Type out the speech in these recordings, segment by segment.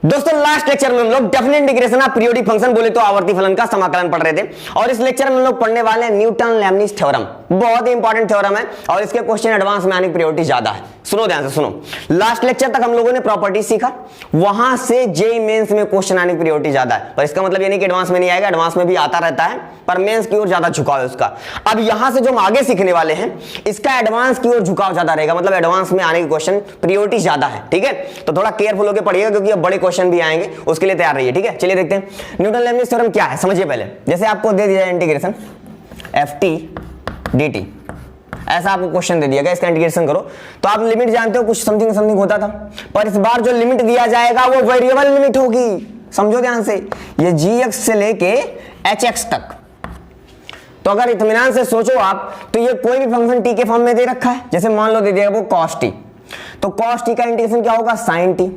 दोस्तों last lecture में हम लोग definite integration of periodic function बोले तो आवर्ती फलन का समाकलन पढ़ रहे थे और इस लेक्चर में हम लोग पढ़ने वाले हैं न्यूटन लेबनिज थ्योरम। बहुत ही इंपॉर्टेंट थ्योरम है और इसके क्वेश्चन एडवांस में आने की प्रायोरिटी ज्यादा है। सुनो ध्यान से सुनो, लास्ट लेक्चर तक हम लोगों ने प्रॉपर्टी सीखा, वहां से जेईई मेंस में क्वेश्चन आने की प्रायोरिटी ज्यादा है, पर इसका मतलब ये नहीं कि एडवांस में नहीं आएगा, एडवांस में भी आता रहता है, पर मेंस की ओर ज्यादा झुकाव है उसका। अब यहां से जो हम आगे सीखने वाले हैं इसका एडवांस की ओर झुकाव ज्यादा रहेगा, मतलब एडवांस में आने के क्वेश्चन प्रायोरिटी ज्यादा है। ठीक है, तो थोड़ा केयरफुल होकर पढ़िएगा क्योंकि अब बड़े क्वेश्चन भी आएंगे, उसके लिए तैयार रहिए। ठीक है, चलिए देखते हैं न्यूटन लेबनिज थ्योरम क्या है, समझिए पहले। जैसे आपको दे दिया इंटीग्रेशन ft dt, ऐसा आपको क्वेश्चन दे दिया गया, इसका इंटीग्रेशन करो, तो आप लिमिट जानते हो कुछ समथिंग समथिंग होता था, पर इस बार जो लिमिट दिया जाएगा वो वेरिएबल लिमिट होगी। समझो ध्यान से, ये gx से लेके hx तक। तो अगर इत्मीनान से सोचो आप तो ये कोई भी फंक्शन t के फॉर्म में दे रखा है, जैसे मान लो दे दिया वो cos t, तो cos t का इंटीग्रेशन क्या होगा sin t।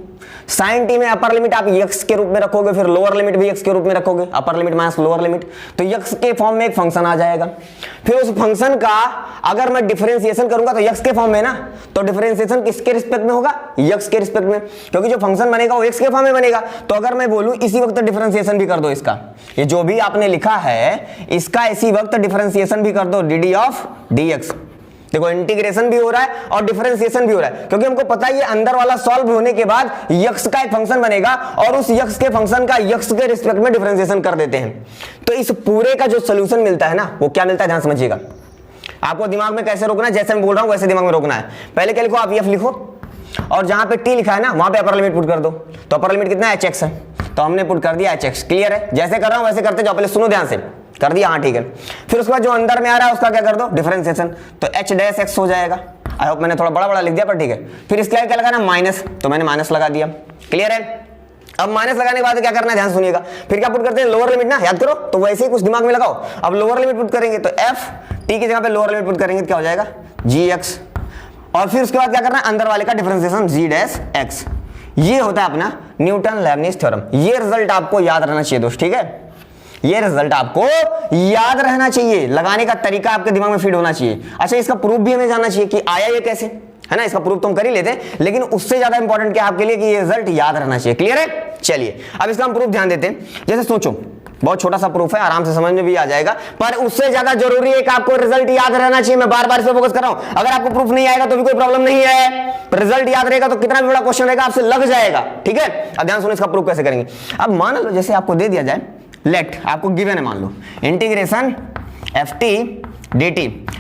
sin t में अपर लिमिट आप x के रूप में रखोगे, फिर लोअर लिमिट भी x के रूप में रखोगे, upper limit minus lower limit, तो x के फॉर्म में एक फंक्शन आ जाएगा। फिर उस फंक्शन का अगर मैं डिफरेंशिएशन करूंगा तो x के फॉर्म में ना, तो डिफरेंशिएशन किसके रिस्पेक्ट में होगा, x के रिस्पेक्ट में, क्योंकि जो फंक्शन बनेगा वो x के फॉर्म में बनेगा। तो अगर मैं बोलूं इसी वक्त डिफरेंशिएशन भी कर दो इसका, ये जो भी आपने लिखा है इसका इसी वक्त डिफरेंशिएशन भी कर दो, dd ऑफ dx। देखो इंटीग्रेशन भी हो रहा है और डिफरेंशिएशन भी हो रहा है, क्योंकि हमको पता है ये अंदर वाला सॉल्व होने के बाद x का एक फंक्शन बनेगा और उस x के फंक्शन का x के रिस्पेक्ट में डिफरेंशिएशन कर देते हैं। तो इस पूरे का जो सोल्यूशन मिलता है ना, वो क्या मिलता है, ध्यान समझिएगा। आपको दिमाग में कैसे रोकना है, जैसे मैं बोल रहा हूं वैसे दिमाग में रोकना है। पहले क्या लिखो आप, f लिखो और जहां पे t लिखा है ना वहां पे अपर लिमिट पुट कर दो। तो अपर लिमिट कितना है, hx है, तो हमने पुट कर दिया hx। क्लियर है, जैसे कर रहा हूं वैसे करते जाओ, पहले सुनो ध्यान से, कर दिया, हाँ ठीक है। फिर उसके बाद जो अंदर में आ रहा है उसका क्या कर दो, डिफरेंशिएशन, तो h डैश x हो जाएगा। आई होप मैंने थोड़ा बड़ा बड़ा लिख दिया, पर ठीक है। फिर इसके आगे क्या लगाना, माइनस, तो मैंने माइनस लगा दिया। क्लियर है, अब माइनस लगाने के बाद क्या करना है, ध्यान सुनिएगा। फिर क्या पुट करते हैं, लोअर लिमिट ना, याद करो, तो वैसे ही कुछ दिमाग में लगाओ। अब लोअर लिमिट पुट करेंगे तो f, t की जगह पे लोअर लिमिट पुट करेंगे तो क्या हो जाएगा, gx, और फिर उसके बाद क्या करना है, अंदर वाले का डिफरेंशिएशन g डैश x। ये होता है अपना न्यूटन लेबनिज थ्योरम। ये रिजल्ट आपको याद रहना चाहिए दोस्त, ठीक है, ये रिजल्ट आपको याद रहना चाहिए, लगाने का तरीका आपके दिमाग में फीड होना चाहिए। अच्छा, इसका प्रूफ भी हमें जानना चाहिए कि आया ये कैसे, है ना। इसका प्रूफ तो हम कर ही लेते हैं, लेकिन उससे ज्यादा इंपॉर्टेंट क्या है आपके लिए कि ये रिजल्ट याद रहना चाहिए। क्लियर है, चलिए अब इसका हम प्रूफ ध्यान देते हैं। जैसे सोचो, बहुत छोटा सा प्रूफ है, आराम से समझ में भी आ जाएगा, पर उससे ज्यादा जरूरी है कि आपको रिजल्ट याद रहना चाहिए। मैं बार बार इस पर फोकस कर रहा हूं। अगर आपको प्रूफ नहीं आएगा तो भी कोई प्रॉब्लम नहीं है, रिजल्ट याद रहेगा तो कितना भी बड़ा क्वेश्चन रहेगा आपसे लग जाएगा। ठीक है, अब ध्यान सुनो, इसका प्रूफ कैसे करेंगे। अब मान लो जैसे आपको दे दिया जाए, लेट आपको गिवन है, मान लो इंटीग्रेशन ft dt,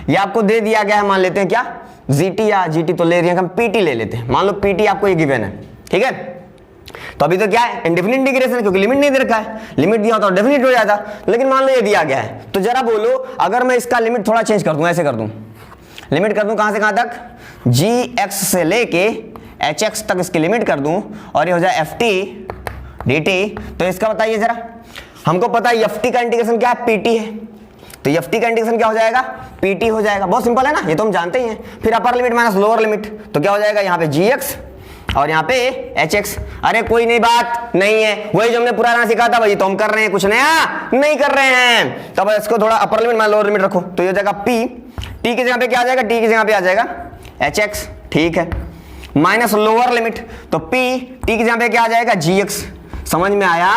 ये आपको दे दिया गया है, मान लेते हैं क्या gt, या gt तो ले रहे हैं हम, pt ले लेते हैं, मान लो pt आपको ये गिवन है। ठीक है, तो अभी तो क्या है, इंडेफिनिट इंटीग्रेशन, क्योंकि लिमिट नहीं दे रखा है, लिमिट दिया तो डेफिनिट हो जाता, लेकिन मान लो ये दिया गया है। तो जरा बोलो, अगर मैं इसका लिमिट थोड़ा चेंज कर दूं, ऐसे कर दूं, लिमिट कर दूं कहां से कहां तक, gx से लेके hx तक इसकी लिमिट कर दूं और ये हो जाए ft dt, तो इसका बताइए जरा। हमको पता है ft का इंटीग्रेशन क्या है, pt है, तो ft का इंटीग्रेशन क्या हो जाएगा, pt हो जाएगा। बहुत सिंपल है ना, ये तो हम जानते ही हैं। फिर upper limit minus lower limit, तो क्या हो जाएगा, यहाँ पे gx और यहाँ पे hx। अरे कोई नई बात नहीं है, वही जो हमने पुराना सीखा था वही तो हम कर रहे हैं, कुछ नया नहीं कर रहे हैं। तब इसको थोड़ा upper limit minus lower limit रखो, तो ये हो जाएगा p, t की जगह पे क्या आ जाएगा, t की जगह पे आ जाएगा hx। ठीक है, माइनस लोअर लिमिट, तो p, t की जगह पे क्या आ जाएगा, gx। समझ में आया,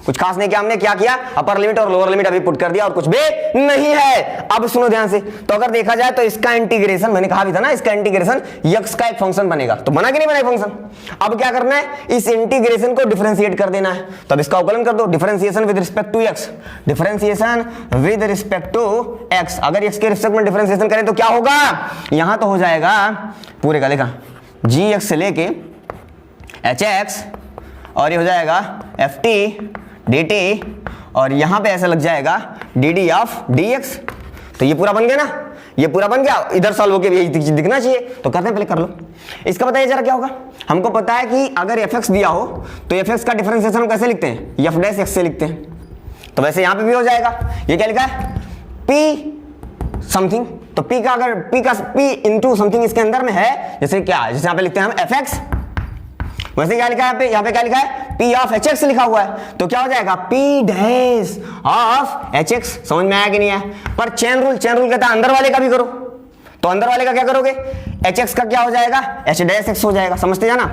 कुछ खास नहीं किया हमने, क्या किया, अपर लिमिट और लोअर लिमिट अभी पुट कर दिया और कुछ भी नहीं है। अब सुनो ध्यान से, तो अगर देखा जाए तो इसका इंटीग्रेशन, मैंने कहा भी था ना, इसका इंटीग्रेशन x का एक फंक्शन बनेगा, तो बना कि नहीं बना फंक्शन। अब क्या करना है, इस इंटीग्रेशन को डिफरेंशिएट कर देना है, तो अब इसका अवकलन कर दो, differentiation with respect to x, differentiation with respect to x। अगर x के रिस्पेक्ट में डिफरेंशिएशन करें तो क्या होगा, यहां तो हो जाएगा पूरे का, देखा gx से लेके hx और ये हो जाएगा ft dt, और यहां पे ऐसा लग जाएगा dd ऑफ dx। तो ये पूरा बन गया ना, ये पूरा बन गया, इधर सॉल्व होके यही चीज दिखना चाहिए, तो करते हैं, पहले कर लो। इसका बताइए जरा क्या होगा। हमको पता है कि अगर fx दिया हो तो fx का डिफरेंशिएशन हम कैसे लिखते हैं, f डैश x से लिखते हैं, तो वैसे यहां पे भी हो जाएगा। ये क्या लिखा है, p समथिंग, तो p का अगर p इंटू समथिंग इसके अंदर में है, जैसे क्या, जैसे यहां पे लिखते हैं हम fx, वैसे क्या लिखा है यहाँ पे क्या लिखा है, p ऑफ hx लिखा हुआ है, तो क्या हो जाएगा, p डैश ऑफ hx। समझ में आया कि नहीं आया, पर चेन रूल कहता है अंदर वाले का भी करो, तो अंदर वाले का क्या करोगे, hx का क्या हो जाएगा, h डैश x हो जाएगा। समझते जाना,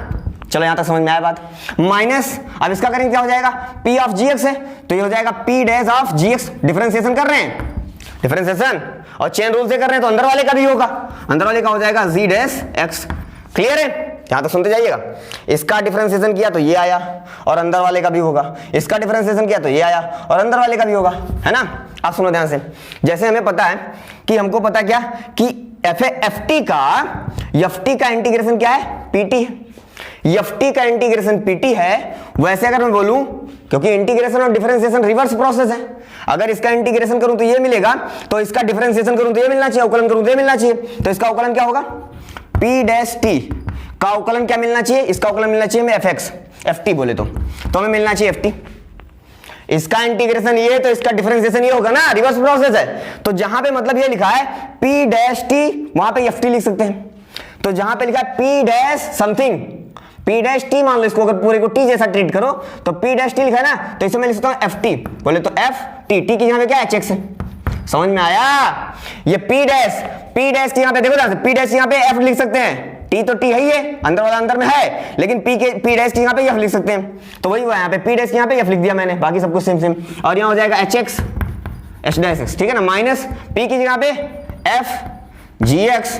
चलो यहां तक समझ में आया बात। माइनस, अब इसका करेंगे क्या हो जाएगा, p ऑफ जी एक्स है तो ये हो जाएगा p dash of G X. Differentiation कर रहे हैं, डिफरेंशिएशन और चेन रूल से कर रहे हैं तो अंदर वाले का भी होगा, अंदर वाले का हो जाएगा जी डैश एक्स। क्लियर है, यहां तक सुनते जाइएगा। इसका डिफरेंशिएशन किया तो ये आया और अंदर वाले का भी होगा, इसका डिफरेंशिएशन किया तो ये आया और अंदर वाले का भी होगा, है ना। आप सुनो ध्यान से, जैसे हमें पता है कि हमको पता क्या कि एफ टी का इंटीग्रेशन क्या है, पीटी है। एफ टी का इंटीग्रेशन पीटी है, वैसे अगर मैं बोलूं, क्योंकि इंटीग्रेशन और डिफरेंशिएशन रिवर्स प्रोसेस है, अगर इसका इंटीग्रेशन करूं तो ये मिलेगा, तो इसका डिफरेंशिएशन करूं तो ये मिलना चाहिए, अवकलन करूं तो ये मिलना चाहिए। तो इसका अवकलन क्या होगा, पी डैश टी का अवकलन क्या मिलना चाहिए, इसका अवकलन मिलना चाहिए हमें एफ टी बोले तो हमें मिलना चाहिए एफ टी। इसका इंटीग्रेशन ये तो इसका डिफरेंशिएशन ये होगा ना, रिवर्स प्रोसेस है। तो जहां पे मतलब ये लिखा है पी डैश टी, वहां पे एफ टी लिख सकते हैं। तो जहां पे लिखा है P dash something, P dash T मान लो इसको, अगर पूरे को टी जैसा ट्रीट करो तो पी डैश टी लिखा है ना, तो इसे मैं लिख सकता हूं एफ टी बोले तो एफ टी, टी की यहां पे क्या एच एक्स है। समझ में आया, ये पी डैश की यहां पे देखो ध्यान से, पी डैश यहां पे एफ लिख सकते हैं, टी तो टी है ही है, अंदर वाला अंदर में है, लेकिन पी डैश की यहां पे एफ लिख सकते हैं, तो वही हुआ, यहां पे पी डैश की यहां पे एफ लिख दिया मैंने, बाकी सब कुछ सेम। और यहां हो जाएगा H X H dash X, ठीक है ना, माइनस पी की जगह पे F G X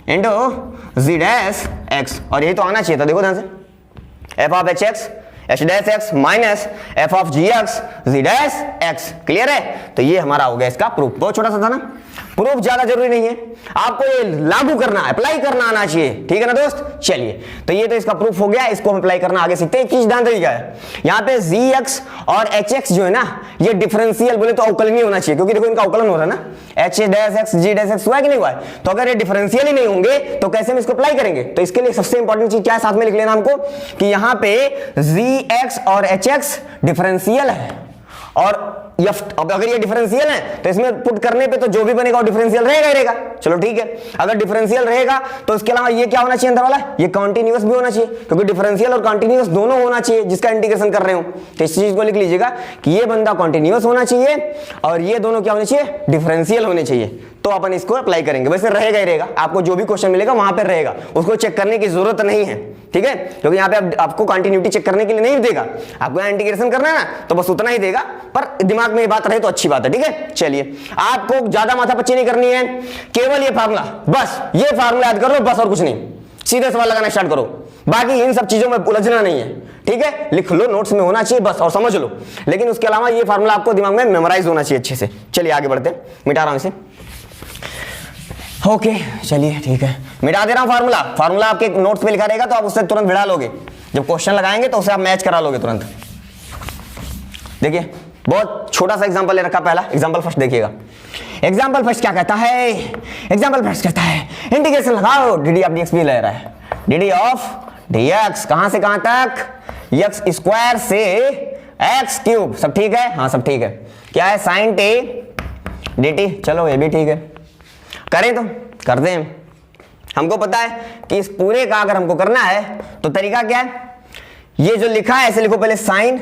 into G dash X, और यही तो आना चाहिए था, देखो ध्यान से, F of H X H dash X minus F of G X G dash X. Clear है, तो ये हमारा हो गया इसका प्रूफ। बहुत छोटा सा था ना, प्रूफ ज्यादा जरूरी नहीं है, आपको ये लागू करना, अप्लाई करना आना चाहिए, ठीक है ना दोस्त। चलिए, तो ये तो इसका प्रूफ हो गया, इसको हम अप्लाई करना आगे सीखते हैं। एक चीज ध्यान रखिएगा, यहाँ पे जी एक्स और एच एक्स जो है ना, ये डिफरेंशियल बोले तो अवकलनीय होना चाहिए, क्योंकि देखो इनका अवकलन हो रहा है ना, H dash x G dash x हुआ है कि नहीं हुआ है। तो अगर ये डिफरेंशियल ही नहीं होंगे तो कैसे हम इसको अप्लाई करेंगे। तो इसके लिए सबसे इंपॉर्टेंट चीज क्या है, साथ में लिख लेना हमको कि यहाँ पे जी एक्स और एच एक्स डिफरेंशियल है, और अब अगर ये डिफरेंशियल है तो इसमें पुट करने पे तो जो भी बनेगा वो डिफरेंशियल रहेगा ही रहेगा। चलो ठीक है, अगर डिफरेंशियल रहेगा तो इसके अलावा ये क्या होना चाहिए अंदर वाला, ये कॉन्टिन्यूअस भी होना चाहिए, क्योंकि डिफरेंशियल और कॉन्टिन्यूअस दोनों होना चाहिए जिसका इंटीग्रेशन कर रहे हो। तो इस चीज को लिख लीजिएगा कि ये बंदा कॉन्टिन्यूअस होना चाहिए और ये दोनों क्या होने चाहिए, डिफरेंशियल होने चाहिए, तो अपन इसको अप्लाई करेंगे। वैसे रहेगा ही रहेगा, आपको जो भी क्वेश्चन मिलेगा वहां पर रहेगा, उसको चेक करने की जरूरत नहीं है, ठीक है, क्योंकि यहाँ पे आपको कंटिन्यूटी चेक करने के लिए नहीं देगा, आपको इंटीग्रेशन करना है ना, तो बस उतना ही देगा, पर दिमाग में ये बात रहे तो अच्छी बात है, ठीक है। चलिए, आपको ज्यादा माथापच्ची नहीं करनी है, केवल ये फार्मूला, बस ये फार्मूला याद कर लो, बस और कुछ नहीं, सीधे सवाल लगाना स्टार्ट करो, बाकी इन सब चीजों में उलझना नहीं है, ठीक है। लिख लो, नोट्स में होना चाहिए बस, और समझ लो, लेकिन उसके अलावा ये फार्मूला आपको दिमाग में मेमोराइज होना चाहिए अच्छे से। चलिए आगे बढ़ते हैं, मिटा रहा हूं इसे, ओके चलिए ठीक है, मिटा दे रहा हूं फार्मूला। फार्मूला आपके नोट्स पे लिखा रहेगा तो आप उससे तुरंत भिड़ा लोगे, जब क्वेश्चन लगाएंगे तो उसे आप मैच करा लोगे तुरंत। देखिए, बहुत छोटा सा एग्जांपल ले रखा, पहला एग्जांपल फर्स्ट देखिएगा। एग्जांपल फर्स्ट क्या कहता है, एग्जांपल फर्स्ट कहता है इंटीग्रेशन लगाओ, डी ऑफ डी एक्स भी ले रहा है, डी ऑफ डी एक्स कहां से कहां तक, एक्स स्क्वायर से एक्स क्यूब, सब ठीक है, हाँ सब ठीक है। क्या है, साइन टी डी टी, चलो ये भी ठीक है, करें तो कर दें। हमको पता है कि इस पूरे का अगर हमको करना है तो तरीका क्या है, ये जो लिखा है ऐसे लिखो, पहले साइन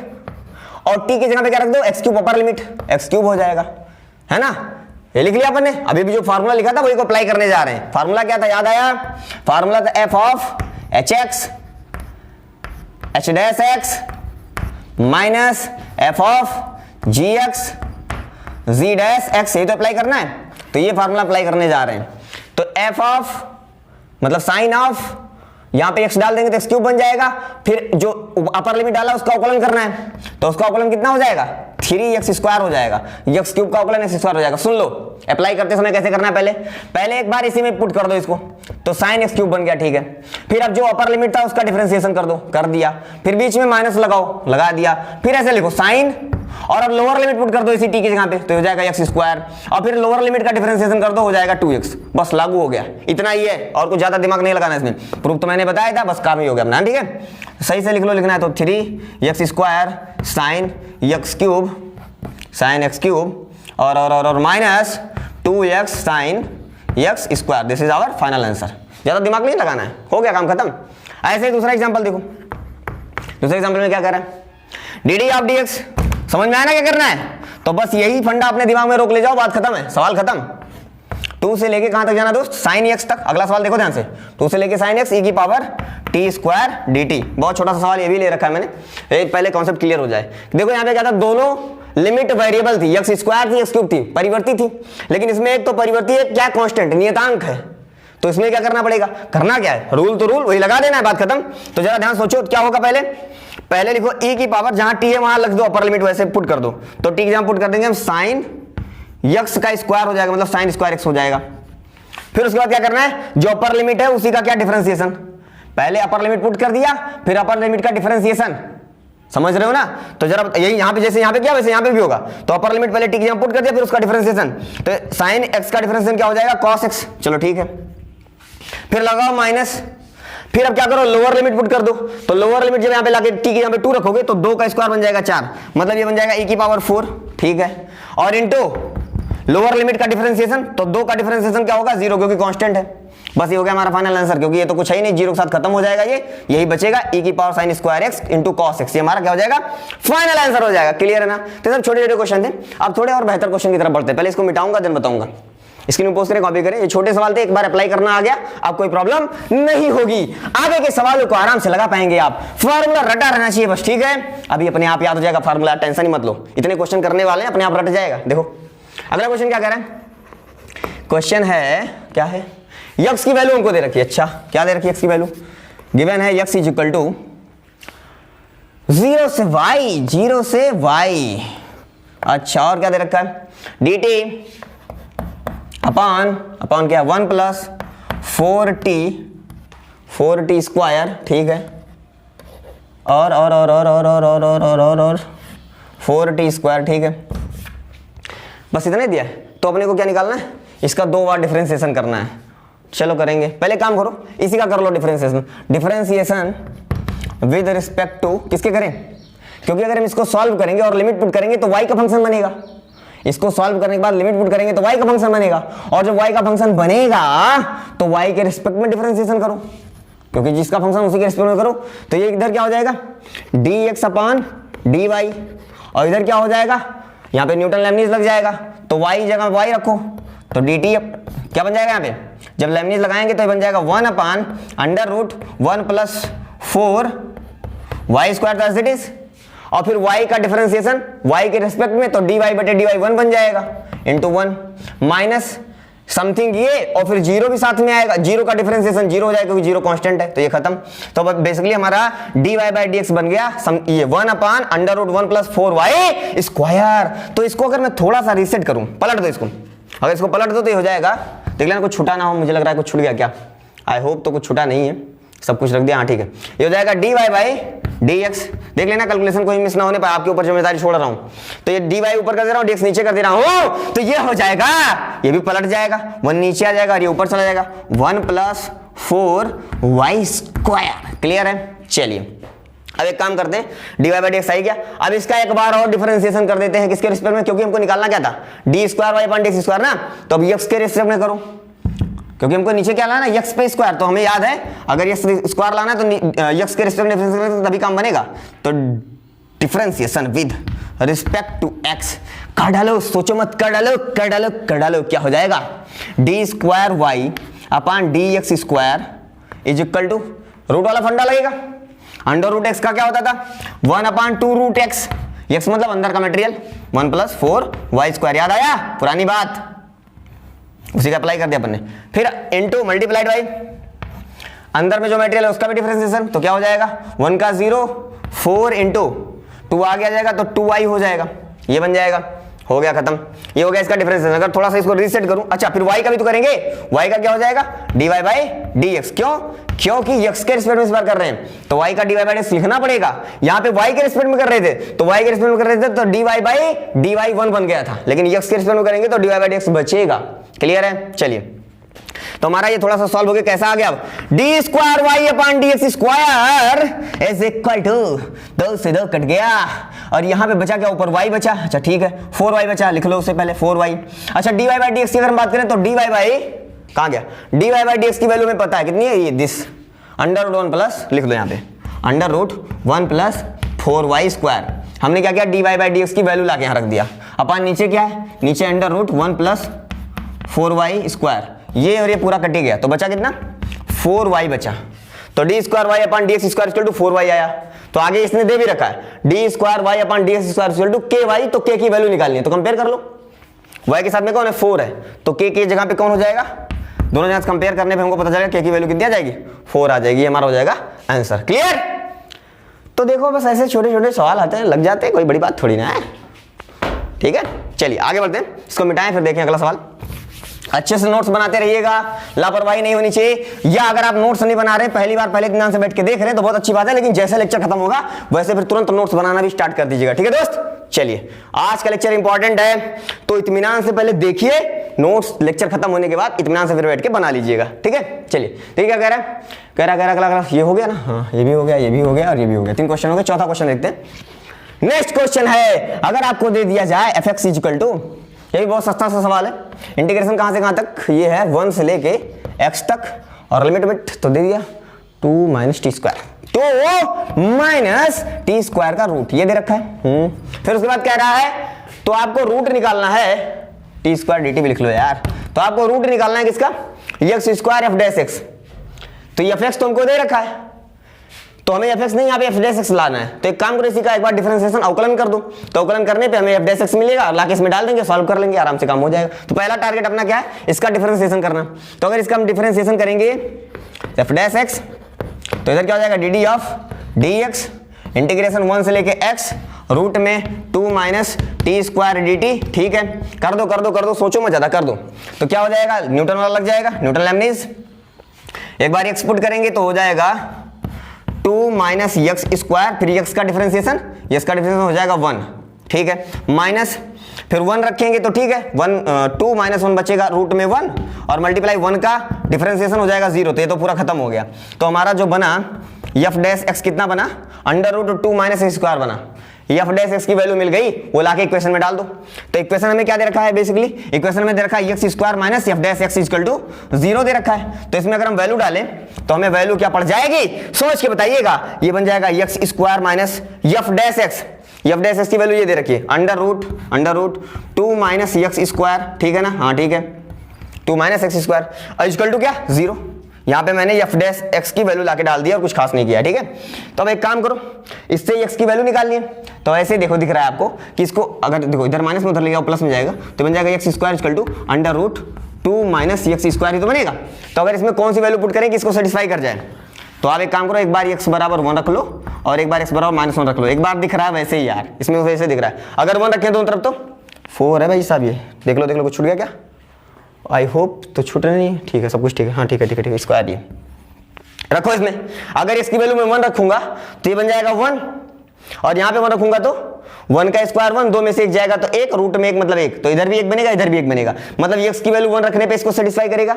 और टी की जगह पे क्या रख दो, x cube, upper limit x cube हो जाएगा, है ना, ये लिख लिया अपन ने। अभी भी जो फार्मूला लिखा था वही को अप्लाई करने जा रहे हैं। फार्मूला क्या था, याद आया, फार्मूला था F of H X H dash X minus F of G X G dash X, ये तो अप्लाई करना है, तो ये फार्मूला अप्लाई करने जा रहे हैं। तो एफ ऑफ मतलब साइन ऑफ, यहां पे एक्स डाल देंगे तो एक्स क्यूब बन जाएगा, फिर जो अपर लिमिट डाला उसका अवकलन करना है, तो उसका अवकलन कितना हो जाएगा, 3x स्क्वायर हो जाएगा, एक्स क्यूब का अवकलन एक्स स्क्वायर हो जाएगा। सुन लो, अप्लाई करते समय कैसे करना है, पहले एक बार इसी में पुट कर दो इसको, तो साइन एक्स क्यूब बन गया, ठीक है। फिर अब जो अपर लिमिट था उसका डिफरेंशिएशन कर दो, कर दिया, फिर बीच में माइनस लगाओ, लगा दिया, फिर ऐसे लिखो साइन, और अब लोअर लिमिट पुट कर दो इसी टी की जगह पे, तो हो जाएगा एक्स स्क्वायर, और फिर लोअर लिमिट का डिफरेंशिएशन कर दो, हो जाएगा 2x, बस लागू हो गया, इतना ही है, और कुछ ज्यादा दिमाग नहीं लगाना इसमें, प्रूफ तो मैंने बताया था, बस काम ही हो गया अपना, ठीक है। सही से लिख लो, लिखना है तो 3x square sine X cube, sine X cube, और minus 2x sine X square, this is our final answer. ज्यादा दिमाग नहीं लगाना है, हो गया काम खत्म। ऐसे ही दूसरा एग्जांपल देखो, दूसरे एग्जांपल में क्या कर रहा है, डी ऑफ डी एक्स, समझ में आया ना क्या करना है, तो बस यही फंडा अपने दिमाग में रोक ले जाओ, बात खत्म है, सवाल खत्म। 2 से लेके कहां तक जाना दोस्त, साइन एक्स तक। अगला सवाल देखो ध्यान से, 2 से लेके साइन एक्स e की power T square D T. बहुत छोटा सा सवाल ये भी ले रखा है मैंने, एक पहले कॉन्सेप्ट क्लियर हो जाए। देखो यहाँ पे क्या था, दोनों लिमिट वेरिएबल थी, एक्स स्क्वायर थी एक्स क्यूब थी, परिवर्ती थी, लेकिन इसमें एक तो परिवर्ती है क्या, कांस्टेंट नियतांक है। तो इसमें क्या करना पड़ेगा, करना क्या है, रूल तो रूल वही लगा देना है, बात खत्म। तो जरा ध्यान सोचो क्या होगा, पहले लिखो e की पावर, जहां t है वहां लिख दो अपर लिमिट, वैसे पुट कर दो। तो t की जगह पुट कर देंगे हम साइन x का स्क्वायर हो जाएगा, मतलब साइन स्क्वायर x हो जाएगा। फिर उसके बाद क्या करना है, जो अपर लिमिट है उसी का क्या, डिफरेंशिएशन। पहले अपर लिमिट पुट कर दिया, फिर अपर लिमिट का डिफरेंशिएशन, समझ रहे हो ना। तो जरा यही यहाँ पे, जैसे यहाँ पे किया वैसे यहाँ पे भी होगा। तो अपर लिमिट पहले t की जगह पुट कर दिया, फिर उसका डिफरेंशिएशन। तो साइन x का डिफरेंशिएशन क्या हो जाएगा, cos x। चलो ठीक है, फिर लगाओ माइनस, फिर अब क्या करो, लोअर लिमिट पुट कर दो। तो लोअर लिमिट जब यहाँ पे लाके टी के यहाँ पे 2 रखोगे तो 2 का स्क्वायर बन जाएगा 4, मतलब ये बन जाएगा e की पावर 4, ठीक है। और इनटू लोअर लिमिट का डिफरेंशिएशन, तो 2 का डिफरेंशिएशन क्या होगा, 0, क्योंकि कांस्टेंट है। बस ये हो गया हमारा फाइनल आंसर, क्योंकि ये तो कुछ है ही नहीं, 0 के साथ खत्म हो जाएगा, ये यही बचेगा e की power sine square x into cos x। ये हमारा क्या हो जाएगा, फाइनल आंसर हो जाएगा। क्लियर है ना। तो सब छोटे छोटे क्वेश्चन थे, अब थोड़े और बेहतर क्वेश्चन की तरफ बढ़ते हैं। पहले इसको मिटाऊंगा देन बताऊंगा। स्क्रीन में पोस्ट करें, कॉपी करें। ये छोटे सवाल थे, एक बार अप्लाई करना आ गया, अब कोई प्रॉब्लम नहीं होगी, आगे के सवालों को आराम से लगा पाएंगे आप। फार्मूला रटा रहना चाहिए बस, ठीक है। अभी अपने आप याद हो जाएगा फार्मूला, टेंशन ही मत लो, इतने क्वेश्चन करने वाले हैं, अपने आप रट जाएगा। देखो अगला क्वेश्चन क्या कह रहा है, क्वेश्चन है क्या है, यक्स की वैल्यू उनको दे रखी है। अच्छा क्या दे रखी है, यक्स की वैल्यू गिवन है, यक्स इज इक्वल टू 0 से y, 0 से y। अच्छा और क्या दे रखा है, डी टी अपॉन क्या, 1 प्लस 4t स्क्वायर, ठीक है। और 4t स्क्वायर, ठीक है। बस इतना ही दिया है। तो अपने को क्या निकालना है, इसका 2 बार डिफरेंशिएशन करना है। चलो करेंगे, पहले काम करो, इसी का कर लो डिफरेंशिएशन विद रिस्पेक्ट टू किसके करें, क्योंकि अगर हम इसको सॉल्व करेंगे और लिमिट पुट करेंगे तो y का फंक्शन बनेगा। इसको सॉल्व करने के बाद लिमिट पुट करेंगे तो y का फंक्शन बनेगा, और जब y का फंक्शन बनेगा तो y के रिस्पेक्ट में डिफरेंशिएशन करो, क्योंकि जिसका फंक्शन उसी के रिस्पेक्ट में करो। तो ये इधर क्या हो जाएगा, dx अपॉन dy, और इधर क्या हो जाएगा, यहाँ पे न्यूटन लेबनीज लग जाएगा, तो y जगह y रखो, तो dt क्या बन जाएगा, यहाँ पे जब लेबनीज लगाएंगे तो ये बन जाएगा 1 upon under root 1 plus 4 y square as it is, और फिर y का डिफरेंशिएशन y के रिस्पेक्ट में, तो dy बटे dy 1 बन जाएगा इंटू 1 माइनस समथिंग ये, और फिर 0 भी साथ में आएगा, 0 का डिफरेंशिएशन 0 हो जाएगा क्योंकि 0 कांस्टेंट है, तो ये खत्म। तो बेसिकली हमारा dy बाई dx बन गया ये 1 upon under root 1 plus 4y square. तो इसको अगर मैं थोड़ा सा रीसेट करूं, पलट दो इसको, अगर इसको पलट दो तो ये हो जाएगा, देख लेना कुछ छूटा ना हो, मुझे लग रहा है कुछ छूट गया क्या, आई होप तो कुछ छूटा नहीं है, सब कुछ रख दिया, हाँ ठीक है। ये हो जाएगा dy बाई dx, देख लेना कैलकुलेशन कोई मिस ना होने पाए, आपके ऊपर जिम्मेदारी छोड़ रहा हूं। तो ये dy ऊपर कर दे रहा हूं, dx नीचे कर दे रहा हूं, तो ये हो जाएगा, ये भी पलट जाएगा, 1 नीचे आ जाएगा और ये ऊपर चला जाएगा, 1 प्लस 4y स्क्वायर। क्लियर है। चलिए अब एक काम करते हैं, dy बाई dx आई गया, अब इसका एक बार और डिफरेंशिएशन कर देते हैं, किसके रिस्पेक्ट में, क्योंकि हमको निकालना क्या था, D square Y upon dx square ना, तो अब x के रिस्पेक्ट में करो, क्योंकि हमको नीचे क्या लाना, x पे स्क्वायर, तो हमें याद है अगर x स्क्वायर लाना है तो x के रिस्पेक्ट में डिफरेंशिएशन तभी काम बनेगा। तो differentiation with respect to x कर डालो, सोचो मत, कर डालो, क्या हो जाएगा, D square Y upon D X square is equal to, root वाला फंडा लगेगा, अंडर रूट एक्स का क्या होता था 1 अपॉन 2 रूट एक्स, एक्स मतलब अंदर का मटेरियल, 1 प्लस 4y स्क्वायर, याद आया पुरानी बात, उसी का अप्लाई कर दिया अपन ने। फिर इनटू मल्टीप्लाइड बाई अंदर में जो मटेरियल है उसका भी डिफरेंशिएशन, तो क्या हो जाएगा 1 का 0 4 इंटू 2 आगे आ जाएगा तो 2y हो जाएगा, ये बन जाएगा, हो गया खत्म, ये हो गया इसका डिफरेंशिएशन। अगर थोड़ा सा इसको रीसेट करूं, अच्छा फिर y का भी तो करेंगे, y का क्या हो जाएगा dy बाई dx, क्यों, क्योंकि x के रिस्पेक्ट में इस बार कर रहे हैं तो y का dy बाई dx लिखना पड़ेगा, यहाँ पे y के रिस्पेक्ट में कर रहे थे तो y के रिस्पेक्ट में कर रहे थे तो dy बाई dy 1 बन गया था, लेकिन x के रिस्पेक्ट में करेंगे तो dy बाई dx बचेगा। क्लियर है। चलिए तो हमारा ये थोड़ा सा सॉल्व हो गया, कैसा आ गया, अब D square Y upon D X square is equal to, 2 से 2 कट गया और यहां पे बचा क्या, ऊपर y बचा, अच्छा ठीक है 4y बचा, लिख लो उससे पहले 4y। अच्छा dy बाई dx की अगर हम बात करें तो dy बाई कहां गया, dy बाई dx की वैल्यू में पता है कितनी है, ये दिस अंडर रूट 1 प्लस, लिख दो यहां पे under root 1 plus 4y square. हमने क्या किया, dy बाई dx की वैल्यू लाके यहां रख दिया, अपन नीचे क्या है, नीचे under root 1 plus 4y square, ये और ये पूरा कट ही गया, तो बचा कितना 4y बचा। तो तो D square Y upon D X square equal to 4y आया। तो आगे इसने दे भी रखा है D square Y upon D X square equal to K Y, तो के की वैल्यू निकालनी है तो कंपेयर कर लो। y के साथ में कौन है 4 है, तो k की जगह पे कौन हो जाएगा, दोनों जगह कंपेयर करने पे हमको पता चलेगा k की वैल्यू कितनी आ जाएगी 4 आ जाएगी, हमारा हो जाएगा आंसर। क्लियर। तो देखो बस ऐसे छोटे छोटे सवाल आते हैं, लग जाते हैं, कोई बड़ी बात थोड़ी ना है। ठीक है, चलिए आगे बढ़ते हैं, इसको मिटाएं फिर देखें अगला सवाल। अच्छे से नोट्स बनाते रहिएगा, लापरवाही नहीं होनी चाहिए। या अगर आप नोट्स नहीं बना रहे, पहली बार पहले ध्यान से बैठ के देख रहे हैं तो बहुत अच्छी बात है, लेकिन जैसे लेक्चर खत्म होगा वैसे फिर तुरंत नोट्स बनाना भी स्टार्ट कर दीजिएगा। ठीक है दोस्त, चलिए आज का लेक्चर इंपॉर्टेंट है तो इत्मीनान से पहले देखिए, नोट्स लेक्चर खत्म होने के बाद इत्मीनान से फिर बैठ के बना लीजिएगा। ठीक है, चलिए ठीक है, कह रहा अगला ये हो गया ना, हाँ ये भी हो गया, ये भी हो गया और ये भी हो गया, 3 क्वेश्चन हो गए। चौथा क्वेश्चन देखते हैं। नेक्स्ट क्वेश्चन है, अगर आपको दे दिया जाए fx इक्वल टू, ये भी बहुत सस्ता सा सवाल है, इंटीग्रेशन कहां से कहां तक, ये है 1 से लेके x तक और लिमिट तो दे दिया 2 माइनस टी स्क्वायर, तो माइनस टी स्क्वायर का रूट ये दे रखा है। फिर उसके बाद कह रहा है तो आपको रूट निकालना है, टी स्क्वायर डी टी भी लिख लो यार, तो आपको रूट निकालना है किसका, x square F dash x, तो एफ एक्स तो हमको दे रखा है, तो हमें एफ एक्स नहीं यहाँ पे एफ डैश एक्स लाना है। तो एक काम करो, इसी का एक बार डिफरेंशिएशन अवकलन कर दो, तो अवकलन करने पे हमें एफ डैश एक्स मिलेगा और लाके इसमें डाल देंगे, सॉल्व कर लेंगे, आराम से काम हो जाएगा। तो पहला टारगेट अपना क्या है, इसका डिफरेंशिएशन करना। तो अगर इसका हम डिफरेंशिएशन करेंगे एफ डैश एक्स, तो इधर क्या हो जाएगा D D of D X integration 1 से लेके x रूट में 2 minus T square D T. ठीक है, कर दो, सोचो मत ज्यादा, कर दो। तो क्या हो जाएगा, न्यूटन वाला लग जाएगा, न्यूटन लेबनीज। एक बार x पुट करेंगे तो हो जाएगा 2 माइनस एक्स स्क्वायर, फिर x का डिफरेंशिएशन, x का डिफरेंशिएशन हो जाएगा 1। ठीक है, माइनस फिर 1 रखेंगे तो ठीक है, 2 माइनस 1 बचेगा रूट में 1 और मल्टीप्लाई 1 का डिफरेंशिएशन हो जाएगा 0। तो ये तो पूरा खत्म हो गया। तो हमारा जो बना एफ डैश एक्स कितना बना, under root 2 minus X square बना। एफ डैश एक्स की वैल्यू मिल गई, वो लाके इक्वेशन में डाल दो। तो इक्वेशन हमें क्या दे रखा है, बेसिकली इक्वेशन में दे रखा है X square minus F dash X equal to 0 दे रखा है। तो इसमें अगर हम वैल्यू डालें तो हमें वैल्यू क्या पड़ जाएगी, सोच के बताइएगा। ये बन जाएगा X square minus F dash X, F dash X की वैल्यू ये दे रखी है under root 2 minus X square. ठीक है ना, हाँ ठीक है, 2 minus X square equal to क्या 0। यहाँ पे मैंने एफ डैश एक्स की वैल्यू लाके डाल दिया और कुछ खास नहीं किया। ठीक है, तो अब एक काम करो, इससे एक्स की वैल्यू निकालनी है। तो ऐसे देखो दिख रहा है आपको कि इसको अगर देखो इधर माइनस में उधर ले जाओ प्लस में जाएगा, तो बन जाएगा X square equal to under root 2 minus X square ही तो बनेगा। तो अगर इसमें कौन सी वैल्यू पुट करें कि इसको सेटिस्फाई कर जाए, तो आप एक काम करो, एक बार x बराबर 1 रख लो और एक बार x बराबर -1 रख लो। एक बार दिख रहा है वैसे ही यार, इसमें वैसे दिख रहा है। अगर 1 रखें दोनों तरफ तो 4 है भाई साहब, ये देख लो कुछ छूट गया क्या, आई होप तो छूट रहा नहीं है। ठीक है, सब कुछ ठीक है, हाँ ठीक है, स्क्वायर ये रखो। इसमें अगर इसकी वैल्यू मैं 1 रखूंगा तो ये बन जाएगा 1 और यहाँ पे 1 रखूंगा तो 1 का स्क्वायर 1, 2 में से 1 जाएगा तो 1, रूट में 1 मतलब 1, तो इधर भी 1 बनेगा, इधर भी 1 बनेगा। मतलब x की वैल्यू 1 रखने पे इसको सेटिस्फाई करेगा